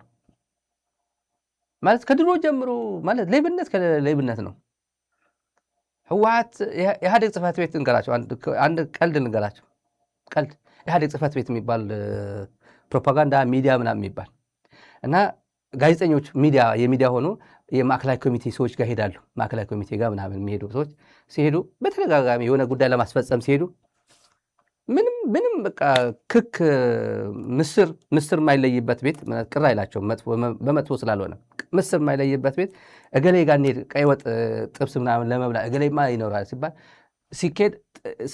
Speaker 1: ማለት ከድሮ ጀምሮ ማለት ሌብነት ከሌብነት ነው። ህወሓት ኢህአዴግ ጽህፈት ቤት እንገራቸው፣ አንድ ቀልድ እንገራቸው። ቀልድ ኢህአዴግ ጽህፈት ቤት የሚባል ፕሮፓጋንዳ ሚዲያ ምናምን የሚባል እና ጋዜጠኞች የሚዲያ ሆኖ የማዕከላዊ ኮሚቴ ሰዎች ጋር ሄዳሉ። ማዕከላዊ ኮሚቴ ጋር ምናምን የሚሄዱ ሰዎች ሲሄዱ በተደጋጋሚ የሆነ ጉዳይ ለማስፈጸም ሲሄዱ ምንም በቃ ክክ ምስር የማይለይበት ቤት ቅር አይላቸውም፣ በመጥፎ ስላልሆነ ምስር የማይለይበት ቤት እገሌ ጋር እንሄድ ቀይ ወጥ ጥብስ ምናምን ለመብላት እገሌማ ይኖራል ሲባል ሲኬድ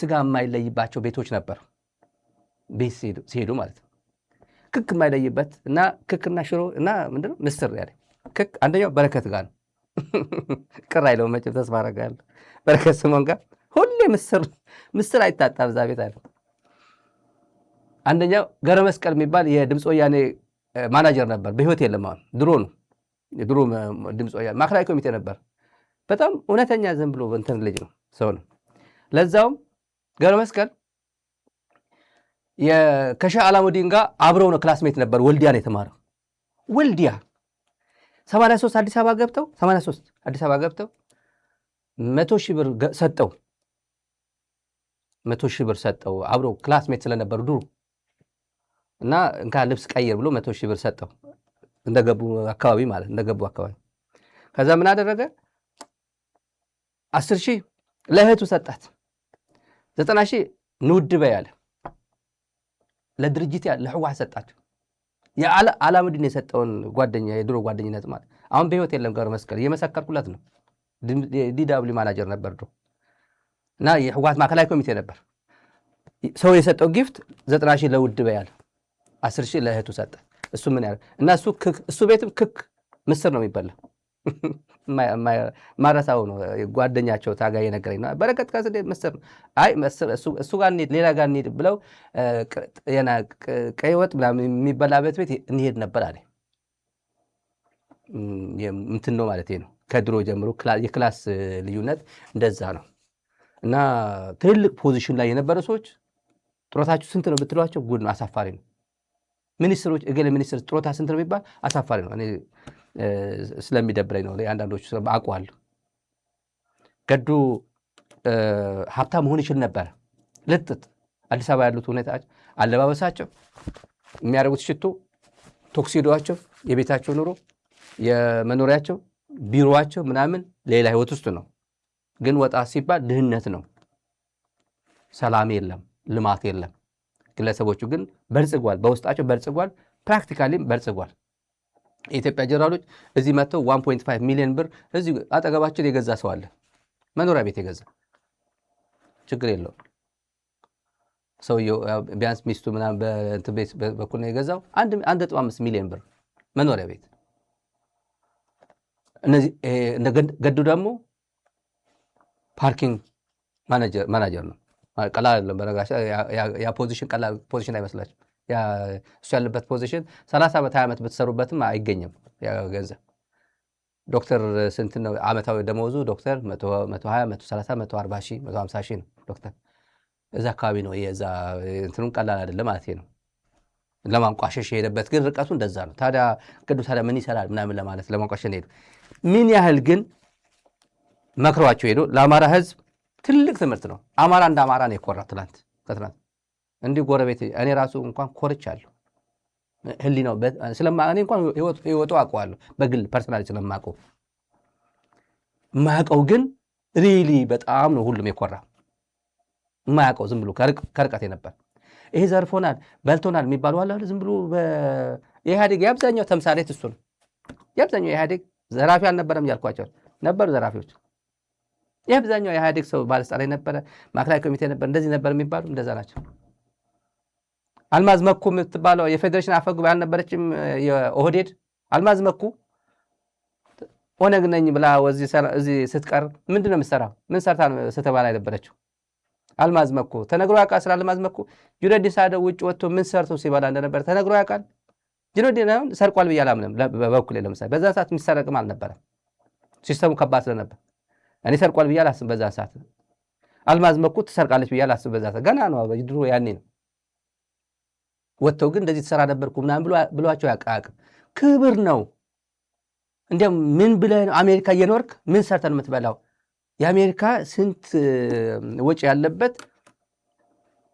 Speaker 1: ስጋ የማይለይባቸው ቤቶች ነበር። ቤት ሲሄዱ ማለት ነው። ክክ የማይለይበት እና ክክና ሽሮ እና ምንድነው ምስር ያለ ክክ አንደኛው በረከት ጋር ነው። ቅር አይለውም መቼም ተስፋ አደርጋለሁ። በረከት ስምኦን ጋር ሁሌ ምስር አይታጣም እዛ ቤት አለ። አንደኛው ገብረ መስቀል የሚባል የድምፅ ወያኔ ማናጀር ነበር። በህይወት የለም አሁን። ድሮ ድምፅ ወያኔ ማዕከላዊ ኮሚቴ ነበር። በጣም እውነተኛ ዝም ብሎ እንትን ልጅ ነው ሰው ነው። ለዛውም ገብረ መስቀል ከሻህ አላሙዲን ጋር አብረው ነው ክላስሜት ነበር። ወልዲያ ነው የተማረው። ወልዲያ 83 አዲስ አበባ ገብተው 100 ሺህ ብር ሰጠው። 100 ሺህ ብር ሰጠው አብረው ክላስሜት ስለነበሩ ድሮ እና እንካ ልብስ ቀይር ብሎ 100 ሺህ ብር ሰጠው። እንደገቡ አካባቢ ማለት እንደገቡ አካባቢ ከዛ ምን አደረገ? 10 ሺህ ለእህቱ ሰጣት። 90 ሺህ ንውድ በይ አለ። ለድርጅት ለህወሓት ሰጣቸው። የአላሙዲን የሰጠውን ጓደኛ የድሮ ጓደኝነት ማለት አሁን በህይወት የለም። ገብረ መስቀል እየመሰከርኩለት ነው። ዲዳብሊው ማናጀር ነበር ድሮ እና የህወሓት ማዕከላዊ ኮሚቴ ነበር። ሰው የሰጠው ጊፍት 90 ሺህ ለውድ በይ አለ። 10 ሺህ ለእህቱ ሰጠ። እሱ ምን ያለ እና እሱ ቤትም ክክ ምስር ነው የሚበላው። ማረሳው ነው ጓደኛቸው ታጋይ ነገረኝ ነው። በረከት ከስደ ምስር አይ እሱ ጋር እንሂድ ሌላ ጋር እንሂድ ብለው ቀይ ወጥ ምናምን የሚበላበት ቤት እንሄድ ነበር አለ። እንትን ነው ማለት ነው። ከድሮ ጀምሮ የክላስ ልዩነት እንደዛ ነው። እና ትልቅ ፖዚሽን ላይ የነበሩ ሰዎች ጥሮታችሁ ስንት ነው ብትሏቸው ጉድ ነው፣ አሳፋሪ ነው። ሚኒስትሮች እገሌ ሚኒስትር ጥሮታ ስንት ነው የሚባል አሳፋሪ ነው። እኔ ስለሚደብረኝ ነው። አንዳንዶቹ አውቀዋለሁ። ገዱ ሀብታም መሆን ይችል ነበር። ልጥጥ አዲስ አበባ ያሉት ሁኔታ አለባበሳቸው፣ የሚያደርጉት ሽቶ፣ ቶክሲዶቸው፣ የቤታቸው ኑሮ፣ የመኖሪያቸው፣ ቢሮዋቸው ምናምን ሌላ ህይወት ውስጥ ነው። ግን ወጣ ሲባል ድህነት ነው። ሰላም የለም፣ ልማት የለም። ግለሰቦቹ ግን በልጽጓል፣ በውስጣቸው በልጽጓል፣ ፕራክቲካሊም በልጽጓል። የኢትዮጵያ ጀነራሎች እዚህ መጥተው 1.5 ሚሊዮን ብር እዚህ አጠገባችን የገዛ ሰው አለ። መኖሪያ ቤት የገዛ ችግር የለውም። ሰውየው ቢያንስ ሚስቱ ምናምን በእንትን ቤት በኩል ነው የገዛው 1.5 ሚሊዮን ብር መኖሪያ ቤት። እነዚህ ገዱ ደግሞ ፓርኪንግ ማናጀር ነው። ቀላል አይደለም። በነገራችን ያ ፖዚሽን ቀላል ፖዚሽን አይመስላችም። እሱ ያለበት ፖዚሽን 30 ዓመት 20 ዓመት ብትሰሩበትም አይገኝም ያ ገንዘብ። ዶክተር ስንት ነው ዓመታዊ ደመወዙ? ዶክተር 120 130 140 ሺህ 150 ሺህ ነው ዶክተር። እዛ አካባቢ ነው የዛ እንትኑን ቀላል አይደለም ማለት ነው። ለማንቋሸሽ የሄደበት ግን ርቀቱ እንደዛ ነው። ታዲያ ገዱ ታዲያ ምን ይሰራል ምናምን ለማለት ለማንቋሸሽ ሄዱ። ምን ያህል ግን መክሯቸው ሄዱ። ለአማራ ህዝብ ትልቅ ትምህርት ነው። አማራ እንደ አማራ ነው የኮራ ትናንት ከትናንት እንዲህ ጎረቤት እኔ ራሱ እንኳን ኮርቻለሁ። ህሊናው እኔ እንኳን ህይወቱ አውቀዋለሁ በግል ፐርሰናሊ ስለማውቀው። የማያውቀው ግን ሪሊ በጣም ነው ሁሉም የኮራ። የማያውቀው ዝም ብሎ ከርቀት ነበር። ይሄ ዘርፎናል በልቶናል የሚባሉ አለ ዝም ብሎ የኢህአዴግ የአብዛኛው ተምሳሌት እሱ ነው። የአብዛኛው የኢህአዴግ ዘራፊ አልነበረም ያልኳቸው ነበሩ ዘራፊዎች። የአብዛኛው የኢህአዴግ ሰው ባለስልጣን ነበረ፣ ማዕከላዊ ኮሚቴ ነበር፣ እንደዚህ ነበር የሚባሉ እንደዛ ናቸው። አልማዝ መኩ የምትባለው የፌዴሬሽን አፈ ጉባኤ አልነበረችም? የኦህዴድ አልማዝ መኩ ኦነግ ነኝ ብላ እዚህ ስትቀር ምንድነው የምትሰራው? ምን ሰርታ ስትባል አይነበረችው? አልማዝ መኩ ተነግሮ ያውቃል። ስለ አልማዝ መኩ ጁነዲን ሳዶ ውጭ ወጥቶ ምን ሰርቶ ሲባላ እንደነበረ ተነግሮ ያውቃል። ጁነዲን አሁን ሰርቋል ብዬ አላምንም በበኩሌ። ለምሳሌ በዛ ሰዓት የሚሰረቅም አልነበረም፣ ሲስተሙ ከባድ ስለነበር እኔ ሰርቋል ብዬ አላስብም በዛ ሰዓት። አልማዝ መኩ ትሰርቃለች ብዬ አላስብም በዛ ሰዓት። ገና ነው ድሮ ያኔ ነው። ወጥተው ግን እንደዚህ ተሰራ ነበርኩ ምናምን ብሏቸው ያውቃል። ክብር ነው። እንዲያውም ምን ብለህ ነው አሜሪካ እየኖርክ ምን ሰርተን የምትበላው? የአሜሪካ ስንት ወጪ ያለበት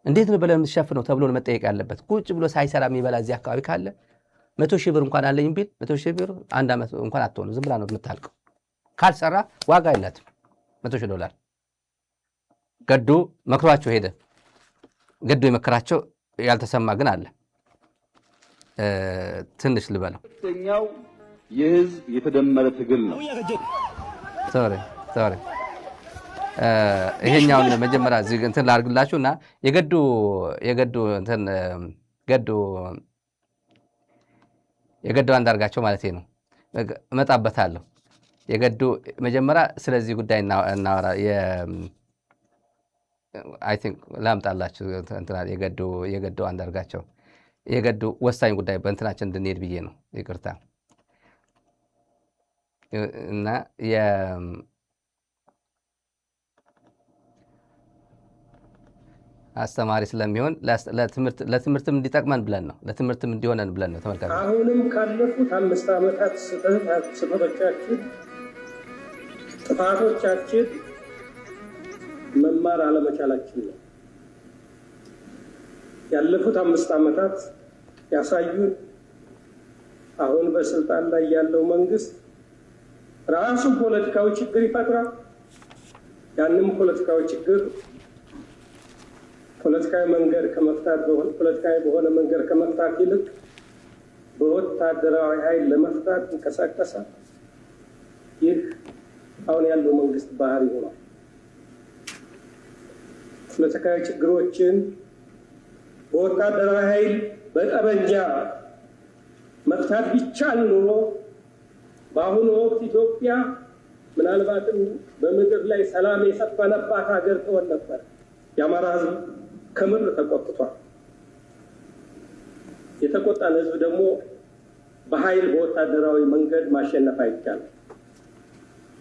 Speaker 1: እንዴት ነው ብለህ የምትሸፍነው ተብሎ ነው መጠየቅ ያለበት። ቁጭ ብሎ ሳይሰራ የሚበላ እዚህ አካባቢ ካለ 100 ሺህ ብር እንኳን አለኝ ቢል 100 ሺህ ብር አንድ ዓመት እንኳን አትሆኑ። ዝም ብላ ነው የምታልቀው። ካልሰራ ዋጋ የላትም። $100,000 ገዱ መክሯቸው ሄደ። ገዱ የመከራቸው ያልተሰማ ግን አለ። ትንሽ ልበለው።
Speaker 6: ሁለተኛው የህዝብ የተደመረ ትግል ነው።
Speaker 1: ሶሪ ይሄኛውን መጀመሪያ እዚህ እንትን ላድርግላችሁና የገዱ አንዳርጋቸው ማለት ነው እመጣበታለሁ። የገዱ መጀመሪያ ስለዚህ ጉዳይ እናወራ። አይ ቲንክ ላምጣላችሁ እንትና የገዱ አንዳርጋቸው የገዱ ወሳኝ ጉዳይ በእንትናችን እንድንሄድ ብዬ ነው። ይቅርታ እና አስተማሪ ስለሚሆን ለትምህርትም እንዲጠቅመን ብለን ነው፣ ለትምህርትም እንዲሆነን ብለን ነው። ተመልካቾች
Speaker 8: አሁንም ካለፉት 5 ዓመታት ስህተቶቻችን፣ ጥፋቶቻችን መማር አለመቻላችን ነው። ያለፉት 5 ዓመታት ያሳዩን አሁን በስልጣን ላይ ያለው መንግስት ራሱ ፖለቲካዊ ችግር ይፈጥራል። ያንም ፖለቲካዊ ችግር ፖለቲካዊ በሆነ መንገድ ከመፍታት ይልቅ በወታደራዊ ኃይል ለመፍታት ይንቀሳቀሳል። ይህ አሁን ያለው መንግስት ባህሪ ሆኗል። ፖለቲካዊ ችግሮችን በወታደራዊ ኃይል በጠመንጃ መፍታት ቢቻል ኖሮ በአሁኑ ወቅት ኢትዮጵያ ምናልባትም በምድር ላይ ሰላም የሰፈነባት ሀገር ትሆን ነበር። የአማራ ህዝብ ከምር ተቆጥቷል። የተቆጣን ህዝብ ደግሞ በኃይል በወታደራዊ መንገድ ማሸነፍ አይቻልም።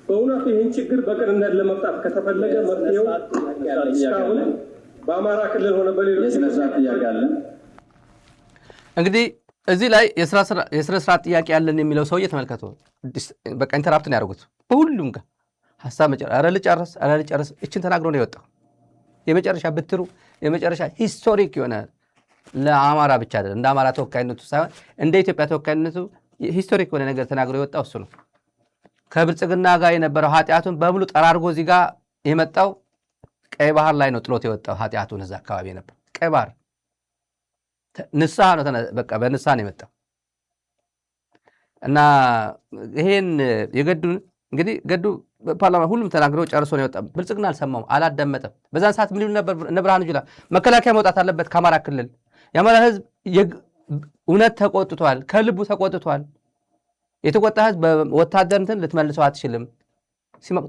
Speaker 8: በእውነቱ ይህን ችግር በቅንነት ለመፍታት ከተፈለገ መፍትሄው እስካሁን በአማራ ክልል ሆነ በሌሎች
Speaker 1: እንግዲህ እዚህ ላይ የስራ ስርዓት ጥያቄ ያለን የሚለው ሰውዬ ተመልከቱ። በቃ ኢንተራፕትን ያደርጉት በሁሉም ጋር ሀሳብ ኧረ ልጨርስ እችን ተናግሮ ነው የወጣው። የመጨረሻ ብትሩ የመጨረሻ ሂስቶሪክ የሆነ ለአማራ ብቻ አይደለም፣ እንደ አማራ ተወካይነቱ ሳይሆን እንደ ኢትዮጵያ ተወካይነቱ ሂስቶሪክ የሆነ ነገር ተናግሮ የወጣው እሱ ነው። ከብልጽግና ጋር የነበረው ኃጢአቱን በሙሉ ጠራርጎ እዚህ ጋር የመጣው ቀይ ባህር ላይ ነው ጥሎት የወጣው ኃጢአቱን። እዛ አካባቢ ነበር ቀይ ባህር ንስሐ ነው። በቃ በንስሐ ነው የመጣው እና ይሄን የገዱን እንግዲህ ገዱ ፓርላማ ሁሉም ተናግረው ጨርሶ ነው የወጣው። ብልጽግና አልሰማውም፣ አላዳመጠም። በዛን ሰዓት ምን ይሉ ነበር እነ ብርሃኑ ጁላ? መከላከያ መውጣት አለበት ከአማራ ክልል። የአማራ ህዝብ እውነት ተቆጥቷል፣ ከልቡ ተቆጥቷል። የተቆጣ ህዝብ በወታደር እንትን ልትመልሰው አትችልም።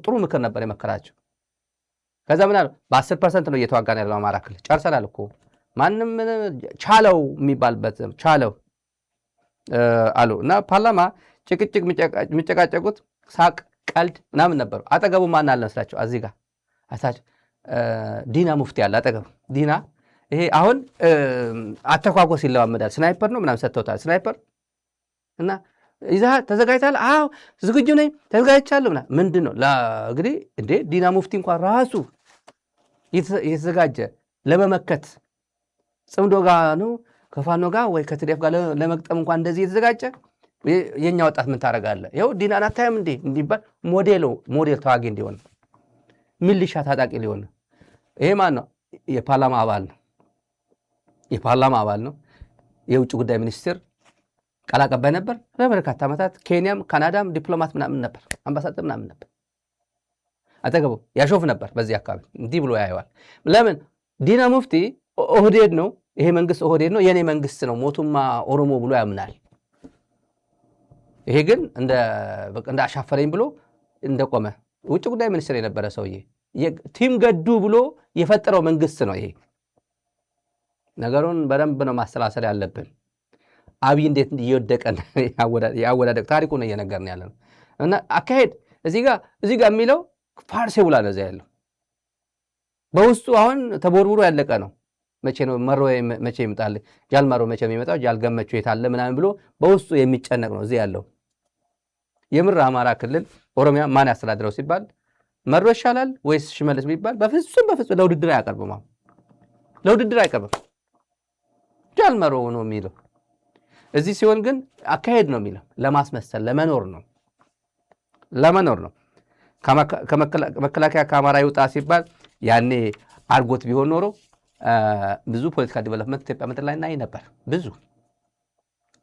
Speaker 1: ጥሩ ምክር ነበር የመከራቸው። ከዛ ምን አሉ? በ10% ነው እየተዋጋን ያለው አማራ ክልል። ጨርሰናል እኮ ማንም ቻለው የሚባልበት ቻለው አሉ እና ፓርላማ ጭቅጭቅ የሚጨቃጨቁት ሳቅ ቀልድ ምናምን ነበሩ። አጠገቡ ማን አለ መስላቸው? እዚህ ጋር አታችሁ ዲና ሙፍቲ አለ አጠገቡ። ዲና ይሄ አሁን አተኳኮስ ይለማመዳል። ስናይፐር ነው ምናምን ሰጥተውታል። ስናይፐር እና ይዛ ተዘጋጅታል። አዎ ዝግጁ ነኝ ተዘጋጅቻለሁ ምናምን። ምንድን ነው እንግዲህ እንዴ ዲና ሙፍቲ እንኳን ራሱ የተዘጋጀ ለመመከት ጽምዶ ጋር ነው ከፋኖ ጋር ወይ ከትዴፍ ጋር ለመግጠም እንኳን እንደዚህ የተዘጋጀ የኛ ወጣት ምን ታደርጋለህ? ይኸው ዲናን አታይም እንዴ እንዲባል ሞዴል ተዋጊ እንዲሆን ሚሊሻ ታጣቂ ሊሆን። ይሄ ማን ነው? የፓርላማ አባል ነው። የውጭ ጉዳይ ሚኒስትር ቃል አቀባይ ነበር ለበርካታ ዓመታት። ኬንያም ካናዳም ዲፕሎማት ምናምን ነበር፣ አምባሳደር ምናምን ነበር። አጠገቡ ያሾፍ ነበር። በዚህ አካባቢ እንዲህ ብሎ ያየዋል። ለምን? ዲና ሙፍቲ ኦህዴድ ነው፣ ይሄ መንግስት ኦህዴድ ነው፣ የኔ መንግስት ነው፣ ሞቱማ ኦሮሞ ብሎ ያምናል። ይሄ ግን እንደ አሻፈረኝ ብሎ እንደቆመ ውጭ ጉዳይ ሚኒስትር የነበረ ሰውዬ ቲም ገዱ ብሎ የፈጠረው መንግስት ነው ይሄ። ነገሩን በደንብ ነው ማሰላሰል ያለብን። አብይ እንዴት እየወደቀ ያወዳደቅ ታሪኩ ነው እየነገርን ያለ ነው። እና አካሄድ እዚህ ጋር የሚለው ፋርሴ ውላ ነው እዚያ ያለው። በውስጡ አሁን ተቦርቡሮ ያለቀ ነው። መቼ ነው መሮ መቼ ይመጣል? ጃልመሮ መቼ ነው የሚመጣው? ጃልገመቹ የታለ ምናምን ብሎ በውስጡ የሚጨነቅ ነው እዚህ ያለው። የምር አማራ ክልል ኦሮሚያ ማን ያስተዳድረው ሲባል መሮ ይሻላል ወይስ ሽመልስ ቢባል በፍጹም ለውድድር አያቀርብም። ለውድድር አይቀርብም። ጃልመሮ ነው የሚለው። እዚህ ሲሆን ግን አካሄድ ነው የሚለው። ለማስመሰል ለመኖር ነው። ከመከላከያ ከአማራ ይውጣ ሲባል ያኔ አርጎት ቢሆን ኖሮ ብዙ ፖለቲካ ዲቨሎፕመንት ኢትዮጵያ ምድር ላይ እናይ ነበር። ብዙ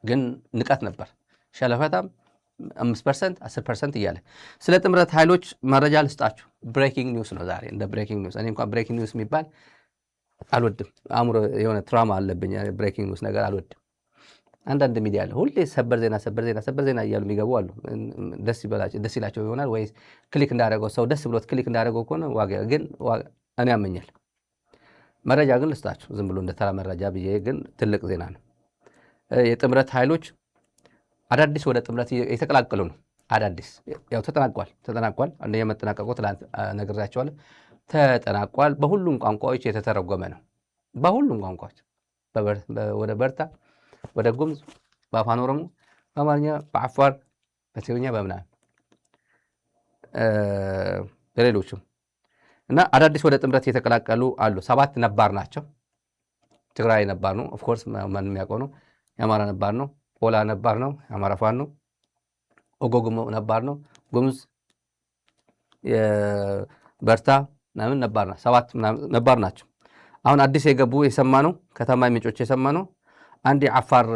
Speaker 1: ግን ንቀት ነበር፣ ሸለፈታም 5% 10% እያለ ስለ ጥምረት ኃይሎች መረጃ ልስጣችሁ። ብሬኪንግ ኒውስ ነው ዛሬ እንደ ብሬኪንግ ኒውስ። እኔ እንኳን ብሬኪንግ ኒውስ የሚባል አልወድም። አእምሮ የሆነ ትራማ አለብኝ። ብሬኪንግ ኒውስ ነገር አልወድም። አንዳንድ ሚዲያ አለ ሁሌ ሰበር ዜና እያሉ የሚገቡ አሉ። ደስ ይላቸው ይሆናል ወይ ክሊክ እንዳደረገው ሰው ደስ ብሎት ክሊክ እንዳደረገው ከሆነ ዋጋ ግን እኔ ያመኛል። መረጃ ግን ልስጣችሁ ዝም ብሎ እንደተራ መረጃ ብዬ ግን ትልቅ ዜና ነው። የጥምረት ኃይሎች አዳዲስ ወደ ጥምረት የተቀላቀሉ ነው። አዳዲስ ያው ተጠናቋል። አንደኛ መጠናቀቁ ትላንት ነግሬያቸዋለሁ። ተጠናቋል። በሁሉም ቋንቋዎች የተተረጎመ ነው። በሁሉም ቋንቋዎች ወደ በርታ፣ ወደ ጉምዝ፣ በአፋን ኦሮሞ፣ በአማርኛ፣ በአፋር፣ በትግርኛ፣ በምናምን በሌሎችም እና አዳዲስ ወደ ጥምረት የተቀላቀሉ አሉ። 7 ነባር ናቸው። ትግራይ ነባር ነው። ኦፍኮርስ ማንም የሚያውቀው ነው። የአማራ ነባር ነው። ኦላ ነባር ነው። የአማራ ፋኖ ነው። ኦጎግሞ ነባር ነው። ጉምዝ፣ በርታ ምናምን ነባር ነው። 7 ነባር ናቸው። አሁን አዲስ የገቡ የሰማ ነው። ከተማ ምንጮች የሰማ ነው። አንድ የአፋር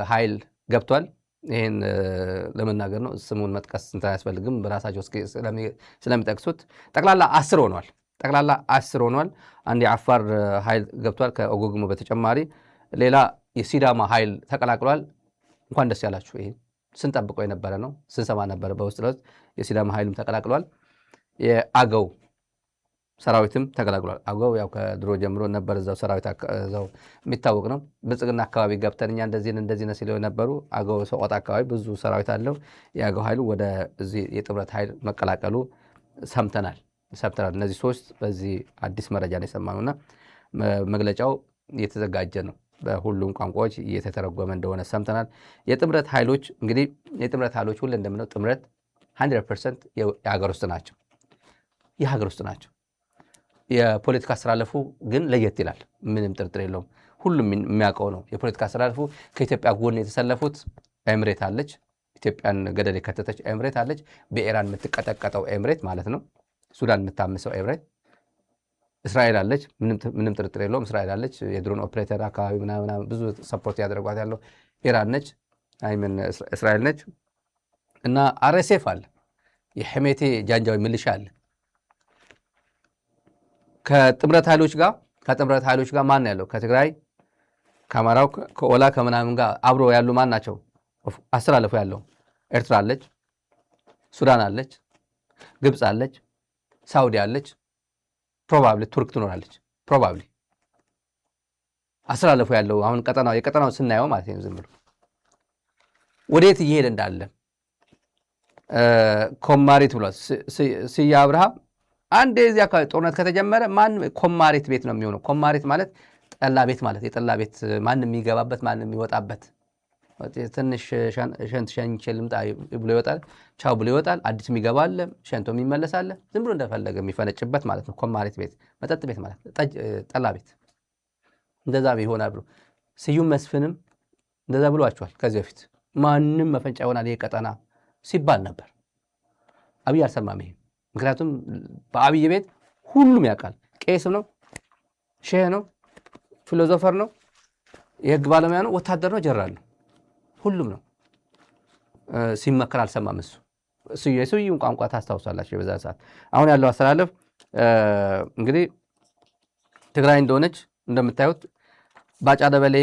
Speaker 1: ኃይል ገብቷል። ይህን ለመናገር ነው። ስሙን መጥቀስ እንትን አያስፈልግም። በራሳቸው ስለሚጠቅሱት ጠቅላላ 10 ሆኗል። አንድ የአፋር ኃይል ገብቷል። ከኦጎግሞ በተጨማሪ ሌላ የሲዳማ ኃይል ተቀላቅሏል። እንኳን ደስ ያላችሁ። ይሄ ስንጠብቀው የነበረ ነው። ስንሰማ ነበረ በውስጥ ለውስጥ። የሲዳማ ኃይልም ተቀላቅሏል። የአገው ሰራዊትም ተቀላቅሏል። አገው ያው ከድሮ ጀምሮ ነበር እዛው ሰራዊት እዛው የሚታወቅ ነው። ብልጽግና አካባቢ ገብተን እኛ እንደዚህ ነው ሲለው የነበሩ አገው ሰቆጣ አካባቢ ብዙ ሰራዊት አለው። የአገው ኃይሉ ወደ እዚህ የጥምረት ኃይል መቀላቀሉ ሰምተናል። እነዚህ 3 በዚህ አዲስ መረጃ ነው የሰማነውና መግለጫው እየተዘጋጀ ነው። በሁሉም ቋንቋዎች እየተተረጎመ እንደሆነ ሰምተናል። የጥምረት ኃይሎች እንግዲህ ሁሉ እንደምነው ጥምረት 100% የሀገር ውስጥ ናቸው። የፖለቲካ አስተላለፉ ግን ለየት ይላል። ምንም ጥርጥር የለውም። ሁሉም የሚያውቀው ነው። የፖለቲካ አስተላለፉ ከኢትዮጵያ ጎን የተሰለፉት ኤምሬት አለች። ኢትዮጵያን ገደል የከተተች ኤምሬት አለች። በኢራን የምትቀጠቀጠው ኤምሬት ማለት ነው። ሱዳን የምታምሰው ኤምሬት እስራኤል አለች። ምንም ጥርጥር የለውም። እስራኤል አለች። የድሮን ኦፕሬተር አካባቢ ምናምን ብዙ ሰፖርት ያደረጓት ያለው ኢራን ነች። እስራኤል ነች። እና አርኤስኤፍ አለ። የሐሜቴ ጃንጃዊ ሚሊሻ አለ። ከጥምረት ኃይሎች ጋር ማን ያለው? ከትግራይ፣ ከአማራው፣ ከኦላ ከምናምን ጋር አብሮ ያሉ ማን ናቸው? አስተላለፉ ያለው ኤርትራ አለች፣ ሱዳን አለች፣ ግብፅ አለች፣ ሳውዲ አለች፣ ፕሮባብሊ ቱርክ ትኖራለች። ፕሮባብሊ አስተላለፉ ያለው አሁን የቀጠናው ስናየው ማለት ነው። ዝም ብሎ ወዴት እየሄደ እንዳለ ኮማሪት ብሏል ስዬ አብርሃ። አንድ የዚህ አካባቢ ጦርነት ከተጀመረ ማን ኮማሪት ቤት ነው የሚሆነው። ኮማሪት ማለት ጠላ ቤት ማለት የጠላ ቤት ማንም የሚገባበት ማንም የሚወጣበት። ትንሽ ሸንት ሸንቼ ልምጣ ብሎ ይወጣል፣ ቻው ብሎ ይወጣል። አዲስ የሚገባ አለ፣ ሸንቶ የሚመለስ አለ። ዝም ብሎ እንደፈለገ የሚፈነጭበት ማለት ነው። ኮማሪት ቤት መጠጥ ቤት ማለት ጠላ ቤት እንደዛ ይሆናል ብሎ ስዩም መስፍንም እንደዛ ብሏቸዋል ከዚህ በፊት። ማንም መፈንጫ ይሆናል ይሄ ቀጠና ሲባል ነበር። አብይ አልሰማም ይሄ። ምክንያቱም በአብይ ቤት ሁሉም ያውቃል። ቄስ ነው፣ ሼህ ነው፣ ፊሎዞፈር ነው፣ የህግ ባለሙያ ነው፣ ወታደር ነው፣ ጀነራል ነው፣ ሁሉም ነው። ሲመከር አልሰማም እሱ። የሰውየውን ቋንቋ ታስታውሳላችሁ በዛ ሰዓት። አሁን ያለው አስተላለፍ እንግዲህ ትግራይ እንደሆነች እንደምታዩት ባጫ ደበሌ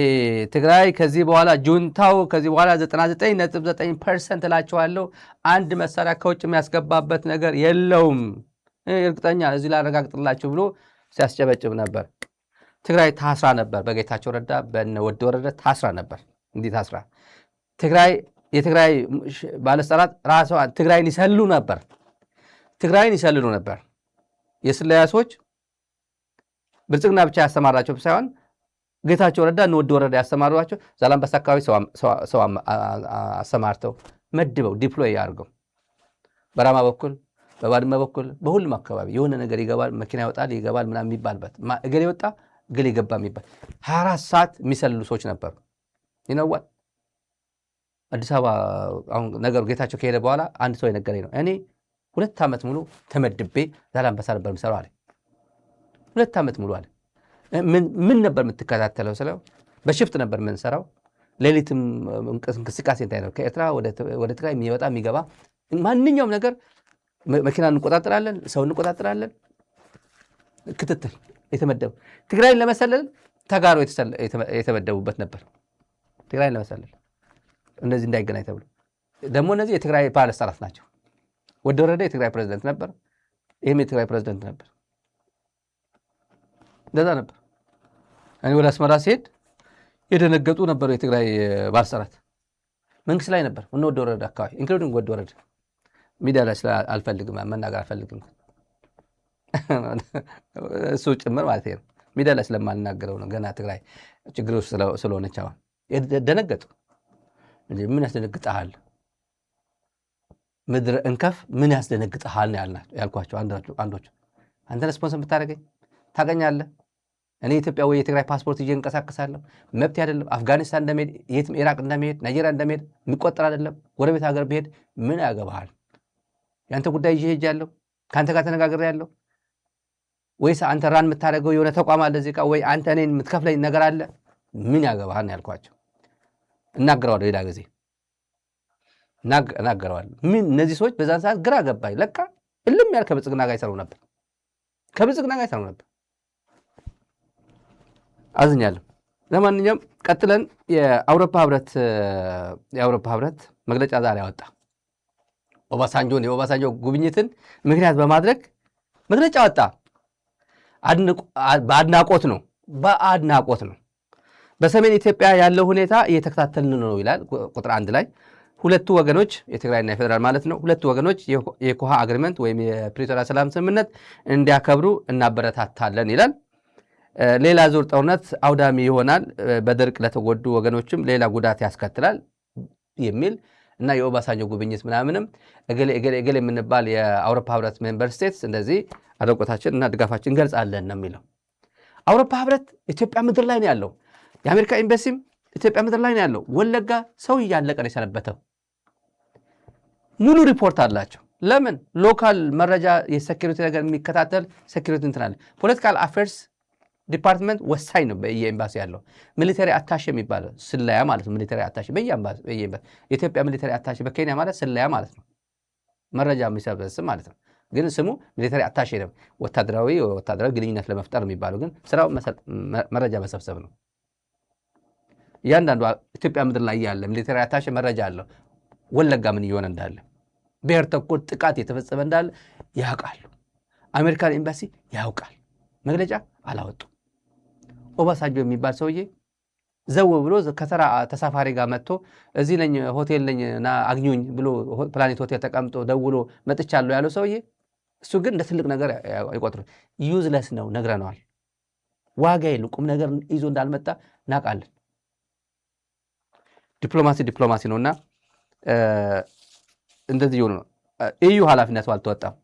Speaker 1: ትግራይ ከዚህ በኋላ ጁንታው ከዚህ በኋላ 99.9% እላቸዋለሁ አንድ መሳሪያ ከውጭ የሚያስገባበት ነገር የለውም፣ እርግጠኛ እዚህ ላረጋግጥላችሁ ብሎ ሲያስጨበጭብ ነበር። ትግራይ ታስራ ነበር። በጌታቸው ረዳ በነ ወደ ወረደ ታስራ ነበር። እንዲህ ታስራ የትግራይ ባለስልጣናት ራሷ ትግራይን ይሰልሉ ነበር። የስለላ ሰዎች ብልጽግና ብቻ ያስተማራቸው ሳይሆን ጌታቸው ረዳ እነ ወደ ወረዳ ያስተማሯቸው ዛላምበሳ አካባቢ ሰው አሰማርተው መድበው ዲፕሎይ አድርገው በራማ በኩል በባድመ በኩል በሁሉም አካባቢ የሆነ ነገር ይገባል፣ መኪና ይወጣል፣ ይገባል ምናምን የሚባልበት እገሌ ወጣ እገሌ ገባ የሚባል 24 ሰዓት የሚሰልሉ ሰዎች ነበሩ። ይነዋል አዲስ አበባ አሁን ነገሩ ጌታቸው ከሄደ በኋላ አንድ ሰው የነገረኝ ነው። እኔ 2 ዓመት ሙሉ ተመድቤ ዛላምበሳ ነበር የምሰራው አለ። 2 ዓመት ሙሉ አለ። ምን ነበር የምትከታተለው ስለው በሽፍት ነበር የምንሰራው ሌሊትም እንቅስቃሴ እንዳይኖር ከኤርትራ ወደ ትግራይ የሚወጣ የሚገባ ማንኛውም ነገር መኪና እንቆጣጠራለን፣ ሰው እንቆጣጠራለን። ክትትል የተመደቡ ትግራይን ለመሰለል ተጋሩ የተመደቡበት ነበር። ትግራይን ለመሰለል እነዚህ እንዳይገናኝ ተብሎ ደግሞ እነዚህ የትግራይ ባለስልጣናት ናቸው። ወደ ወረደ የትግራይ ፕሬዝዳንት ነበር፣ ይህም የትግራይ ፕሬዝዳንት ነበር። እንደዛ ነበር። እኔ ወደ አስመራ ሲሄድ የደነገጡ ነበሩ የትግራይ ባለስልጣናት። መንግስት ላይ ነበር ወደ ወረደ አካባቢ ኢንክሉዲንግ ወደ ወረደ ሚዲያ ላይ አልፈልግም መናገር አልፈልግም እሱ ጭምር ማለት ነው። ሚዲያ ላይ ስለማልናገረው ነው። ገና ትግራይ ችግር ውስጥ ስለሆነች አሁን ደነገጡ። ምን ያስደነግጥሃል? ምድር እንከፍ ምን ያስደነግጥሃል ነው ያልኳቸው አንዶቹ። አንተ ስፖንሰር ብታደርገኝ ታገኛለህ። እኔ ኢትዮጵያ ወይ የትግራይ ፓስፖርት ይዤ እንቀሳቀሳለሁ። መብት አይደለም። አፍጋኒስታን እንደሚሄድ የትም ኢራቅ እንደሚሄድ ናይጄሪያ እንደሚሄድ የሚቆጠር አይደለም። ጎረቤት ሀገር ብሄድ ምን ያገባሃል? ያንተ ጉዳይ ይዤ ሄጃለሁ። ከአንተ ጋር ተነጋግሬያለሁ። ወይስ አንተ ራን የምታደርገው የሆነ ተቋም አለ እዚህ ጋር ወይ አንተ እኔን የምትከፍለኝ ነገር አለ? ምን ያገባሃል ነው ያልኳቸው። እናገረዋለሁ ሌላ ጊዜ እናገረዋለሁ። ምን እነዚህ ሰዎች በዛን ሰዓት ግራ ገባኝ። ለካ እልም ያል ከብልጽግና ጋር ይሰሩ ነበር። አዝኛለሁ። ለማንኛውም ቀጥለን የአውሮፓ ህብረት መግለጫ ዛሬ አወጣ። የኦባሳንጆ ጉብኝትን ምክንያት በማድረግ መግለጫ ወጣ። በአድናቆት ነው። በሰሜን ኢትዮጵያ ያለው ሁኔታ እየተከታተልን ነው ይላል። ቁጥር 1 ላይ ሁለቱ ወገኖች የትግራይና የፌዴራል ማለት ነው። ሁለቱ ወገኖች የኮሃ አግሪመንት ወይም የፕሪቶሪያ ሰላም ስምምነት እንዲያከብሩ እናበረታታለን ይላል። ሌላ ዙር ጦርነት አውዳሚ ይሆናል፣ በድርቅ ለተጎዱ ወገኖችም ሌላ ጉዳት ያስከትላል የሚል እና የኦባሳንጆ ጉብኝት ምናምንም እገሌ የምንባል የአውሮፓ ህብረት ሜምበር ስቴትስ እንደዚህ አድናቆታችን እና ድጋፋችን ገልጻለን ነው የሚለው። አውሮፓ ህብረት ኢትዮጵያ ምድር ላይ ነው ያለው። የአሜሪካ ኤምባሲም ኢትዮጵያ ምድር ላይ ነው ያለው። ወለጋ ሰው እያለቀ ነው የሰነበተው። ሙሉ ሪፖርት አላቸው። ለምን ሎካል መረጃ የሴኩሪቲ ነገር የሚከታተል ሴኩሪቲ እንትናለ ፖለቲካል አፌርስ ዲፓርትመንት ወሳኝ ነው። በየኤምባሲ ያለው ሚሊተሪ አታሼ የሚባለው ስለያ ማለት ነው። ሚሊተሪ አታሼ የኢትዮጵያ ሚሊተሪ አታሼ በኬንያ ማለት ስለያ ማለት ነው። መረጃ የሚሰበስብ ማለት ነው። ግን ስሙ ሚሊተሪ አታሼ ነው። ወታደራዊ ግንኙነት ለመፍጠር የሚባለው ግን ስራው መረጃ መሰብሰብ ነው። እያንዳንዱ ኢትዮጵያ ምድር ላይ ያለ ሚሊተሪ አታሼ መረጃ አለው። ወለጋ ምን እየሆነ እንዳለ፣ ብሔር ተኮር ጥቃት የተፈጸመ እንዳለ ያውቃሉ። አሜሪካን ኤምባሲ ያውቃል። መግለጫ አላወጡ። ኦባሳንጆ የሚባል ሰውዬ ዘው ብሎ ከተራ ተሳፋሪ ጋር መጥቶ እዚህ ነኝ ሆቴል ነኝ እና አግኙኝ ብሎ ፕላኔት ሆቴል ተቀምጦ ደውሎ መጥቻለሁ ያለው ሰውዬ እሱ ግን እንደ ትልቅ ነገር አይቆጥሩ። ዩዝለስ ነው ነግረነዋል። ዋጋ የለው ቁም ነገር ይዞ እንዳልመጣ እናውቃለን። ዲፕሎማሲ ነውና እንደዚህ ይሆኑ ነው። እዩ ኃላፊነቱ አልተወጣም።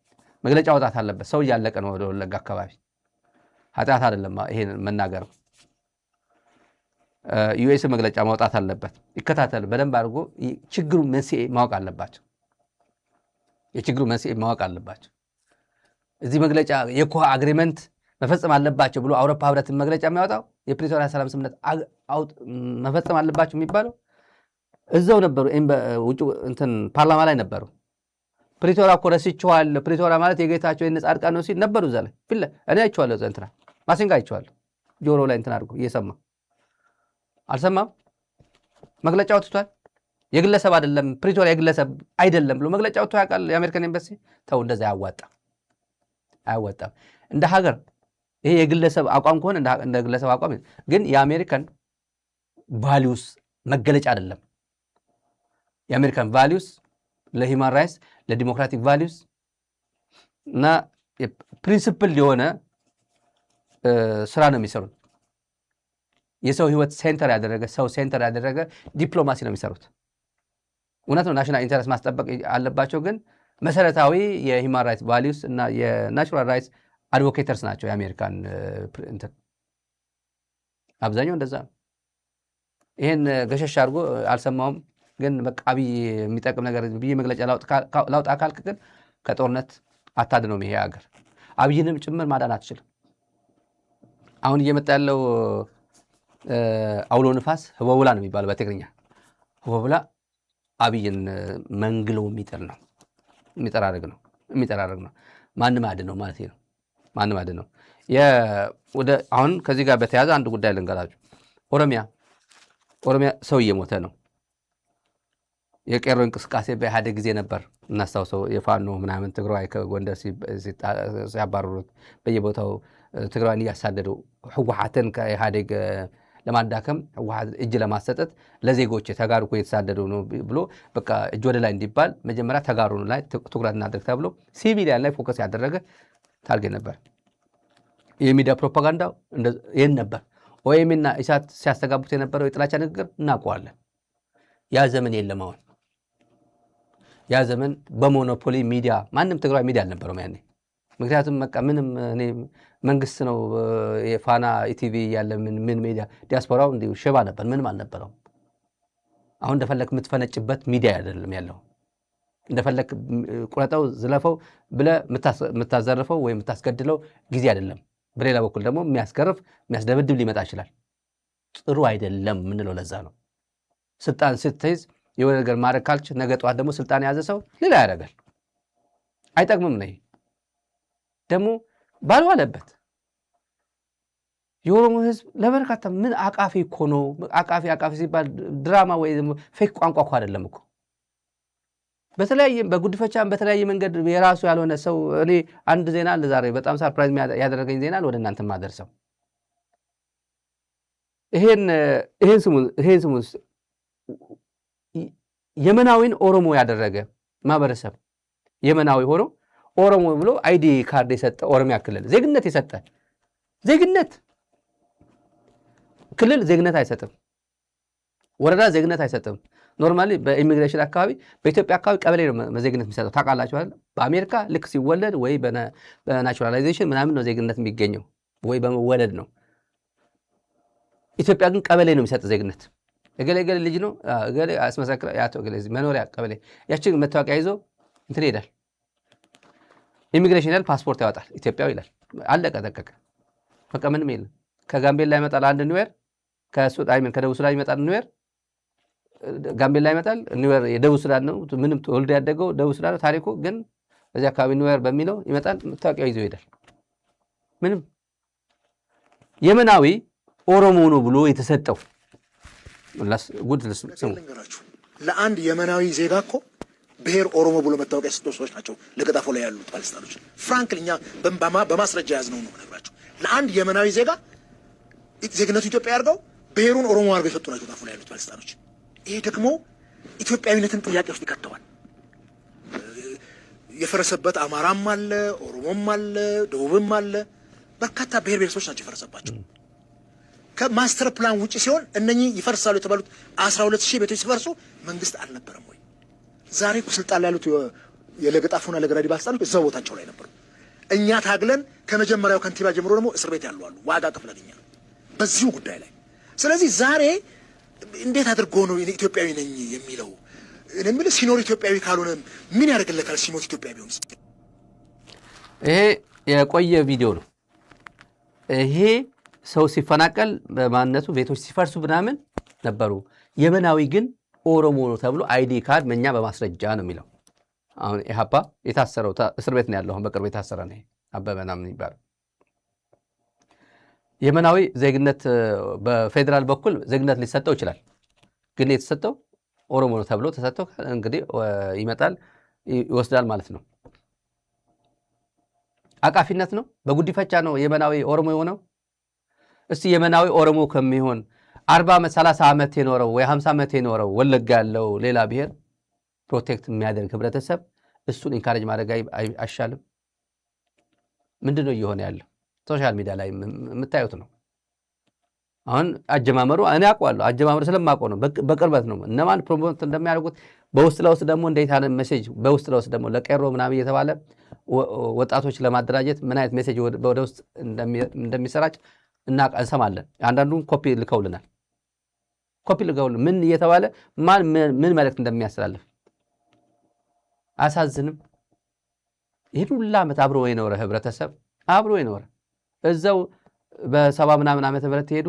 Speaker 1: መግለጫ ወጣት አለበት። ሰው እያለቀ ነው ወደ ወለጋ አካባቢ። ኃጢአት አይደለም ይሄን መናገር። ዩኤስ መግለጫ ማውጣት አለበት። ይከታተል በደንብ አድርጎ ችግሩ መንስኤ ማወቅ አለባቸው። የችግሩ መንስኤ ማወቅ አለባቸው። እዚህ መግለጫ የኮሃ አግሪመንት መፈጸም አለባቸው ብሎ አውሮፓ ህብረትን መግለጫ የሚያወጣው የፕሪቶሪያ ሰላም ስምምነት መፈጸም አለባቸው የሚባለው እዛው ነበሩ። ውጭ እንትን ፓርላማ ላይ ነበሩ። ፕሪቶሪያ እኮ ረስቼዋለሁ፣ ፕሪቶሪያ ማለት የጌታቸው የነጻድቃን ነው ሲል ነበሩ። እዛ ላይ እኔ አይቼዋለሁ። እንትና ማሲንጋ አይቼዋለሁ። ጆሮ ላይ እንትን አድርጎ እየሰማ አልሰማም። መግለጫ ወጥቷል። የግለሰብ አይደለም ፕሪቶሪያ የግለሰብ አይደለም ብሎ መግለጫ ወጥቶ ያውቃል። የአሜሪካን ኤምባሲ ተው፣ እንደዛ አያዋጣም። እንደ ሀገር ይሄ የግለሰብ አቋም ከሆነ እንደ ግለሰብ አቋም ግን የአሜሪካን ቫሊዩስ መገለጫ አይደለም። የአሜሪካን ቫሊዩስ ለሂውማን ራይትስ ለዲሞክራቲክ ቫሊዩስ እና ፕሪንሲፕል የሆነ ስራ ነው የሚሰሩት። የሰው ህይወት ሴንተር ያደረገ ሰው ሴንተር ያደረገ ዲፕሎማሲ ነው የሚሰሩት። እውነት ነው ናሽናል ኢንተረስት ማስጠበቅ አለባቸው። ግን መሰረታዊ የሂውማን ራይትስ ቫሊዩስ እና የናቹራል ራይትስ አድቮኬተርስ ናቸው የአሜሪካን እንትን አብዛኛው እንደዛ ነው። ይሄን ገሸሽ አድርጎ አልሰማውም። ግን በቃ አብይ የሚጠቅም ነገር ብዬ መግለጫ ላውጣ ካልክ ግን ከጦርነት አታድነውም ይሄ ሀገር። አብይንም ጭምር ማዳን አትችልም። አሁን እየመጣ ያለው አውሎ ንፋስ ህወውላ ነው የሚባለው በትግርኛ። ህወውላ አብይን መንግሎ የሚጥል ነው፣ የሚጠራርግ ነው። ማንም አድነው ማለት ነው። ማንም አድነው። አሁን ከዚህ ጋር በተያያዘ አንድ ጉዳይ ልንገራችሁ። ኦሮሚያ ሰው እየሞተ ነው። የቄሮ እንቅስቃሴ በኢህአዴግ ጊዜ ነበር እናስታውሰው። የፋኖ ምናምን ትግራይ ከጎንደር ሲያባረሩት በየቦታው ትግራይን እያሳደዱ ህወሓትን ከኢህአዴግ ለማዳከም ህወሓት እጅ ለማሰጠት ለዜጎች ተጋሩ እኮ የተሳደዱ ነው ብሎ በቃ እጅ ወደ ላይ እንዲባል መጀመሪያ ተጋሩ ላይ ትኩረት እናድርግ ተብሎ ሲቪሊያን ላይ ፎከስ ያደረገ ታርጌት ነበር። የሚዲያ ፕሮፓጋንዳው ይህን ነበር። ኦኤምና ኢሳት ሲያስተጋቡት የነበረው የጥላቻ ንግግር እናውቀዋለን። ያ ዘመን የለም አሁን። ያ ዘመን በሞኖፖሊ ሚዲያ ማንም ትግራይ ሚዲያ አልነበረውም ያኔ። ምክንያቱም በቃ ምንም እኔ መንግስት ነው የፋና ኢቲቪ ያለ ምን ሚዲያ ዲያስፖራው እንዲሁ ሽባ ነበር፣ ምንም አልነበረውም። አሁን እንደፈለክ የምትፈነጭበት ሚዲያ አይደለም ያለው። እንደፈለክ ቁረጠው ዝለፈው ብለህ የምታዘርፈው ወይ የምታስገድለው ጊዜ አይደለም። በሌላ በኩል ደግሞ የሚያስገርፍ የሚያስደበድብ ሊመጣ ይችላል። ጥሩ አይደለም ምንለው ለዛ ነው። ስልጣን ስትይዝ የሆነ ነገር ማድረግ ካልች ነገ ጠዋት ደግሞ ስልጣን የያዘ ሰው ሌላ ያደርጋል። አይጠቅምም ነው። ደግሞ ባልዋለበት የኦሮሞ ህዝብ ለበርካታ ምን አቃፊ እኮ ነው። አቃፊ ሲባል ድራማ ወይ ፌክ ቋንቋ እኮ አይደለም እኮ። በተለያየ በጉድፈቻም በተለያየ መንገድ የራሱ ያልሆነ ሰው እኔ አንድ ዜና አለ ዛሬ በጣም ሰርፕራይዝ ያደረገኝ ዜና ወደ እናንተ ማደርሰው። ይሄን ስሙ የመናዊን ኦሮሞ ያደረገ ማህበረሰብ የመናዊ ሆኖ ኦሮሞ ብሎ አይዲ ካርድ የሰጠ ኦሮሚያ ክልል ዜግነት የሰጠ ዜግነት ክልል ዜግነት አይሰጥም። ወረዳ ዜግነት አይሰጥም። ኖርማሊ በኢሚግሬሽን አካባቢ በኢትዮጵያ አካባቢ ቀበሌ ነው ዜግነት የሚሰጠው ታውቃላችሁ አይደል? በአሜሪካ ልክ ሲወለድ ወይ በናቹራላይዜሽን ምናምን ነው ዜግነት የሚገኘው ወይ በመወለድ ነው። ኢትዮጵያ ግን ቀበሌ ነው የሚሰጥ ዜግነት። እገሌ ልጅ ነው እገሌ አስመሰክረ ያቶ እገሌ መኖሪያ ቀበሌ ያችን መታወቂያ ይዞ እንትን ይሄዳል። ኢሚግሬሽን ይላል፣ ፓስፖርት ያወጣል፣ ኢትዮጵያው ይላል። አለቀ ደቀቀ። በቃ ምንም የለም። ከጋምቤላ ይመጣል አንድ ኒዌር፣ ከደቡብ ሱዳን ይመጣል ኒዌር፣ ጋምቤላ ይመጣል ኒዌር የደቡብ ሱዳን ነው። ምንም ተወልዶ ያደገው ደቡብ ሱዳን ነው ታሪኩ። ግን በዚህ አካባቢ ኒዌር በሚለው ይመጣል፣ መታወቂያው ይዞ ይሄዳል። ምንም የመናዊ ኦሮሞ ነው ብሎ የተሰጠው
Speaker 9: ለአንድ የመናዊ ዜጋ እኮ ብሔር ኦሮሞ ብሎ መታወቂያ የሰጡ ሰዎች ናቸው ለገጣፎ ላይ ያሉት ባለስልጣኖች። ፍራንክሊ እኛ በማስረጃ ያዝነው ነው ነግራቸው። ለአንድ የመናዊ ዜጋ ዜግነቱ ኢትዮጵያ ያድርገው ብሔሩን ኦሮሞ አድርገው የሰጡ ናቸው ገጣፎ ላይ ያሉት ባለስልጣኖች። ይሄ ደግሞ ኢትዮጵያዊነትን ጥያቄ ውስጥ ይከተዋል። የፈረሰበት አማራም አለ፣ ኦሮሞም አለ፣ ደቡብም አለ። በርካታ ብሔር ብሔረሰቦች ናቸው የፈረሰባቸው። ከማስተር ፕላን ውጪ ሲሆን እነኚህ ይፈርሳሉ የተባሉት 12000 ቤቶች ሲፈርሱ መንግስት አልነበረም ወይ? ዛሬ ስልጣን ላይ ያሉት የለገጣፎና ለገራዲ ባለስልጣኖች እዛው ቦታቸው ላይ ነበሩ። እኛ ታግለን ከመጀመሪያው ከንቲባ ጀምሮ ደግሞ እስር ቤት ያሉ አሉ። ዋጋ ከፍለን እኛ በዚሁ ጉዳይ ላይ። ስለዚህ ዛሬ እንዴት አድርጎ ነው ኢትዮጵያዊ ነኝ የሚለው? እኔ የምልህ ሲኖር ኢትዮጵያዊ ካልሆነ ምን ያደርግለታል? ሲሞት ኢትዮጵያዊ ቢሆን
Speaker 1: ይሄ የቆየ ቪዲዮ ነው። ይሄ ሰው ሲፈናቀል በማንነቱ ቤቶች ሲፈርሱ ምናምን ነበሩ። የመናዊ ግን ኦሮሞ ነው ተብሎ አይዲ ካርድ መኛ በማስረጃ ነው የሚለው። አሁን ኢህአፓ የታሰረው እስር ቤት ነው ያለው። አሁን በቅርብ የታሰረ ነው አበበ ምናምን ይባላል። የመናዊ ዜግነት በፌዴራል በኩል ዜግነት ሊሰጠው ይችላል። ግን የተሰጠው ኦሮሞ ነው ተብሎ ተሰጠው። እንግዲህ ይመጣል ይወስዳል ማለት ነው። አቃፊነት ነው። በጉዲፈቻ ነው የመናዊ ኦሮሞ የሆነው። እስቲ የመናዊ ኦሮሞ ከሚሆን 40 ዓመት 30 ዓመት የኖረው ወይ 50 ዓመት የኖረው ወለጋ ያለው ሌላ ብሔር ፕሮቴክት የሚያደርግ ህብረተሰብ እሱን ኢንካሬጅ ማድረግ አይሻልም? ምንድነው እየሆነ ያለው? ሶሻል ሚዲያ ላይ የምታዩት ነው። አሁን አጀማመሩ እኔ አውቀዋለሁ። አጀማመሩ ስለማውቀው ነው፣ በቅርበት ነው። እነማን ፕሮሞት እንደሚያደርጉት በውስጥ ለውስጥ ደግሞ እንዴት አይነት ሜሴጅ በውስጥ ለውስጥ ደግሞ ለቄሮ ምናምን እየተባለ ወጣቶች ለማደራጀት ምን አይነት ሜሴጅ ወደ ውስጥ እንደሚሰራጭ እንሰማለን። አንዳንዱን ኮፒ ልከውልናል። ምን እየተባለ ምን መልእክት እንደሚያስተላልፍ አሳዝንም። ይህን ሁላ ዓመት አብሮ የኖረ ህብረተሰብ አብሮ የኖረ እዛው በ70 ምናምን ዓመተ ምህረት ሄዱ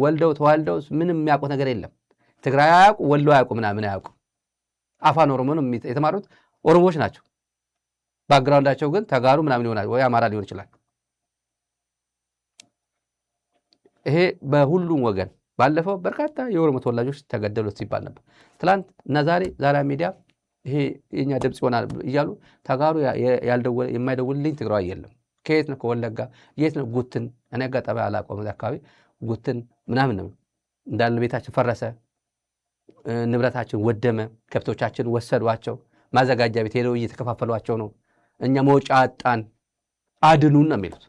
Speaker 1: ወልደው ተዋልደው ምንም የሚያውቁት ነገር የለም። ትግራይ አያውቁ፣ ወሎ አያውቁ፣ ምናምን አያውቁ። አፋን ኦሮሞ ነው የተማሩት፣ ኦሮሞዎች ናቸው። ባክግራውንዳቸው ግን ተጋሩ ምናምን ይሆናል ወይ አማራ ሊሆን ይችላል። ይሄ በሁሉም ወገን ባለፈው በርካታ የኦሮሞ ተወላጆች ተገደሉት ሲባል ነበር። ትላንት እና ዛሬ ሚዲያ ይሄ የኛ ድምጽ ይሆናል እያሉ ተጋሩ የማይደውልልኝ ትግራይ የለም። ከየት ነው? ከወለጋ። የት ነው? ጉትን። እኔ አጋጣሚ አላውቀውም አካባቢ ጉትን ምናምን ነው እንዳለ። ቤታችን ፈረሰ፣ ንብረታችን ወደመ፣ ከብቶቻችን ወሰዷቸው፣ ማዘጋጃ ቤት ሄደው እየተከፋፈሏቸው ነው። እኛ መውጫ አጣን፣ አድኑን ነው የሚሉት።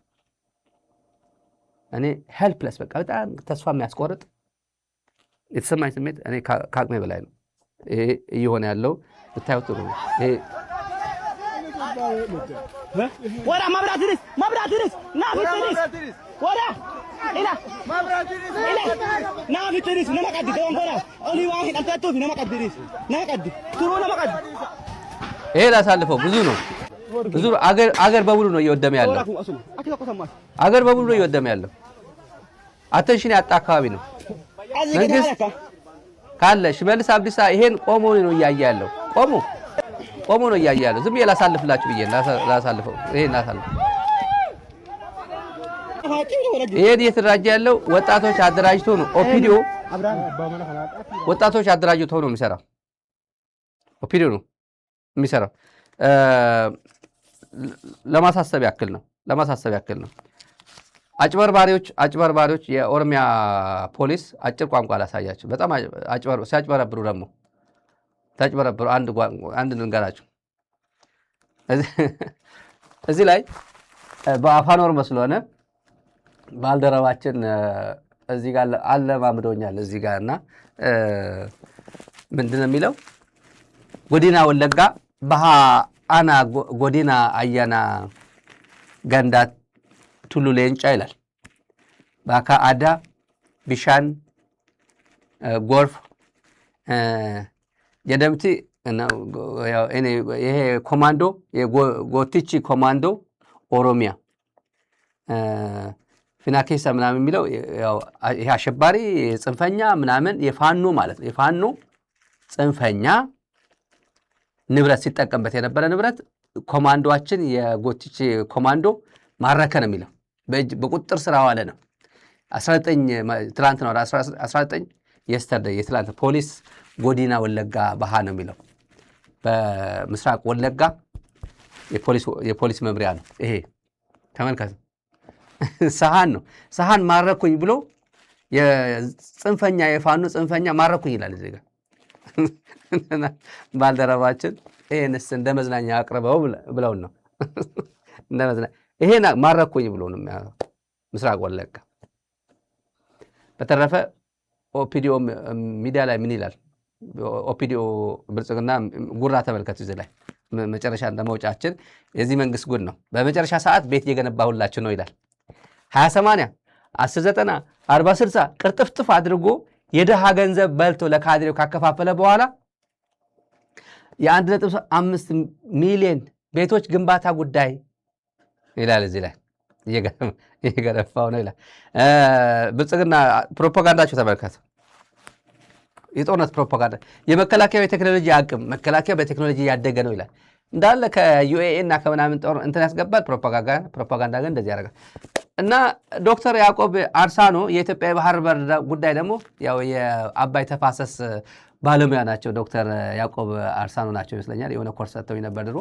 Speaker 1: እኔ ሄልፕለስ በቃ በጣም ተስፋ የሚያስቆርጥ የተሰማኝ ስሜት እኔ ከአቅሜ በላይ ነው። ይሄ እየሆነ ያለው ብታዩት ጥሩ ነው። ይሄ
Speaker 10: ወራ ማብራትሪስ ናፍትሪስ ወራ ኢላ ማብራትሪስ ናፍትሪስ ነመቀድ ደንጎራ ኦሊ ዋሂድ አንተቶፊ ነመቀድሪስ ነመቀድ ቱሩ ነመቀድ
Speaker 1: ይሄ ላሳልፈው ብዙ ነው። ብዙ አገር በሙሉ ነው እየወደመ ያለው። አገር በሙሉ ነው እየወደመ ያለው። አቴንሽን ያጣ አካባቢ ነው። መንግስት ካለ ሽመልስ አብዲሳ ይሄን ቆሞ ነው እያየ ያለው። ቆሞ ነው እያየ ያለው። ዝም ብዬ ላሳልፍላችሁ ብዬ ላሳልፈው። ይሄን ላሳልፈው። ይሄን እየተደራጀ ያለው ወጣቶች አደራጅቶ ነው። ኦፒዲዮ ወጣቶች አደራጅቶ ነው የሚሰራው። ኦፒዲዮ ነው የሚሰራው። ለማሳሰብ ያክል ነው። አጭበርባሪዎች የኦሮሚያ ፖሊስ አጭር ቋንቋ ላሳያቸው። በጣም ሲያጭበረብሩ ደግሞ ታጭበረብሩ አንድ ልንገራችሁ። እዚህ ላይ በአፋን ኦሮሞ ስለሆነ ባልደረባችን እዚህ ጋር አለማምዶኛል እዚህ ጋር እና ምንድነው የሚለው ጎዲና ወለጋ ባሃ አና ጎዲና አያና ገንዳት ቱሉ ሌንጫ ይላል። ባካ አዳ ቢሻን ጎርፍ የደምቲ ይሄ ኮማንዶ የጎቲቺ ኮማንዶ ኦሮሚያ ፊናኬሳ ምናምን የሚለው ይሄ አሸባሪ ጽንፈኛ ምናምን የፋኖ ማለት ነው። የፋኖ ጽንፈኛ ንብረት ሲጠቀምበት የነበረ ንብረት ኮማንዶችን የጎቲቺ ኮማንዶ ማረከ ነው የሚለው። በቁጥጥር ስር አዋለ ነው። 19 ትላንት ነው 19 የስተርዴይ የትላንት ፖሊስ ጎዲና ወለጋ ባሃ ነው የሚለው። በምስራቅ ወለጋ የፖሊስ መምሪያ ነው ይሄ። ተመልከቱ። ሰሃን ነው። ሰሃን ማረኩኝ ብሎ የጽንፈኛ የፋኖ ጽንፈኛ ማረኩኝ ይላል እዚህ ጋር። ባልደረባችን ይሄንስ እንደ መዝናኛ አቅርበው ብለውን ነው እንደ መዝናኛ ይሄን ማረኩኝ ብሎ ነው ምስራቅ ወለጋ። በተረፈ ኦፒዲዮ ሚዲያ ላይ ምን ይላል? ኦፒዲዮ ብልጽግና ጉራ ተመልከቱ። እዚህ ላይ መጨረሻ እንደመውጫችን የዚህ መንግስት ጉድ ነው። በመጨረሻ ሰዓት ቤት እየገነባሁላችሁ ነው ይላል። 20/80 10/90 40/60 ቅርጥፍጥፍ አድርጎ የድሃ ገንዘብ በልቶ ለካድሬው ካከፋፈለ በኋላ የ1.5 ሚሊዮን ቤቶች ግንባታ ጉዳይ ይላል። እዚህ ላይ እየገረፋው ነው ይላል። ብልጽግና ፕሮፓጋንዳቸው ተመልከቱ። የጦርነት ፕሮፓጋንዳ የመከላከያ የቴክኖሎጂ አቅም መከላከያ በቴክኖሎጂ ያደገ ነው ይላል። እንዳለ ከዩኤኢ እና ከምናምን ጦር እንትን ያስገባል። ፕሮፓጋንዳ ግን እንደዚህ ያደርጋል። እና ዶክተር ያዕቆብ አርሳኖ የኢትዮጵያ የባህር በር ጉዳይ ደግሞ ያው የአባይ ተፋሰስ ባለሙያ ናቸው። ዶክተር ያዕቆብ አርሳኖ ናቸው ይመስለኛል። የሆነ ኮርስ ሰጥተው ነበር ድሮ።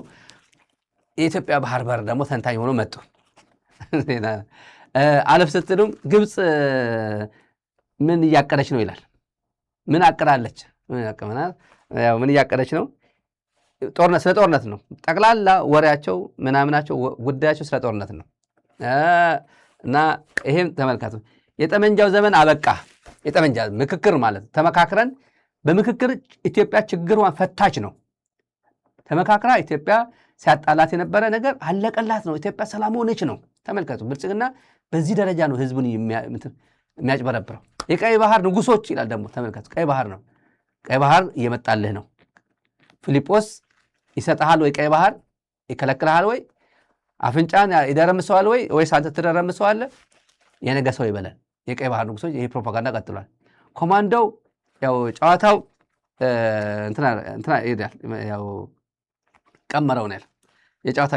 Speaker 1: የኢትዮጵያ ባህር በር ደግሞ ተንታኝ ሆኖ መጡ። አለፍ ስትሉም ግብፅ ምን እያቀደች ነው ይላል። ምን አቅዳለች? ምን እያቀደች ነው? ስለ ጦርነት ነው። ጠቅላላ ወሬያቸው ምናምናቸው ጉዳያቸው ስለ ጦርነት ነው። እና ይሄም ተመልከቱ። የጠመንጃው ዘመን አበቃ። የጠመንጃ ምክክር ማለት ተመካክረን በምክክር ኢትዮጵያ ችግሯን ፈታች ነው። ተመካክራ ኢትዮጵያ ሲያጣላት የነበረ ነገር አለቀላት ነው። ኢትዮጵያ ሰላም ሆነች ነው። ተመልከቱ። ብልጽግና በዚህ ደረጃ ነው ህዝቡን የሚያጭበረብረው። የቀይ ባህር ንጉሶች ይላል ደግሞ ተመልከቱ። ቀይ ባህር ነው። ቀይ ባህር እየመጣልህ ነው። ፊልጶስ ይሰጥሃል ወይ? ቀይ ባህር ይከለክልሃል ወይ? አፍንጫን ይደረምሰዋል ወይስ አንተ ትደረምሰዋለህ? የነገ ሰው ይበላል። የቀይ ባህር ንጉሶች ይሄ ፕሮፓጋንዳ ቀጥሏል። ኮማንዶው ያው ጨዋታው እንትና ይላል ያው ቀመረው ነው የጨዋታ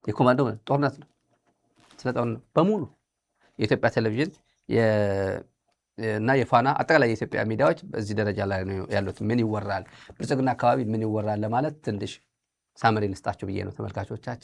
Speaker 1: የኮማንዶ ጦርነት ነው። ስለ ጦርነት በሙሉ የኢትዮጵያ ቴሌቪዥን እና የፋና አጠቃላይ የኢትዮጵያ ሚዲያዎች በዚህ ደረጃ ላይ ነው ያሉት። ምን ይወራል ብልጽግና አካባቢ ምን ይወራል ለማለት ትንሽ ሳመሪ ልስጣችሁ ብዬ ነው ተመልካቾቻችን።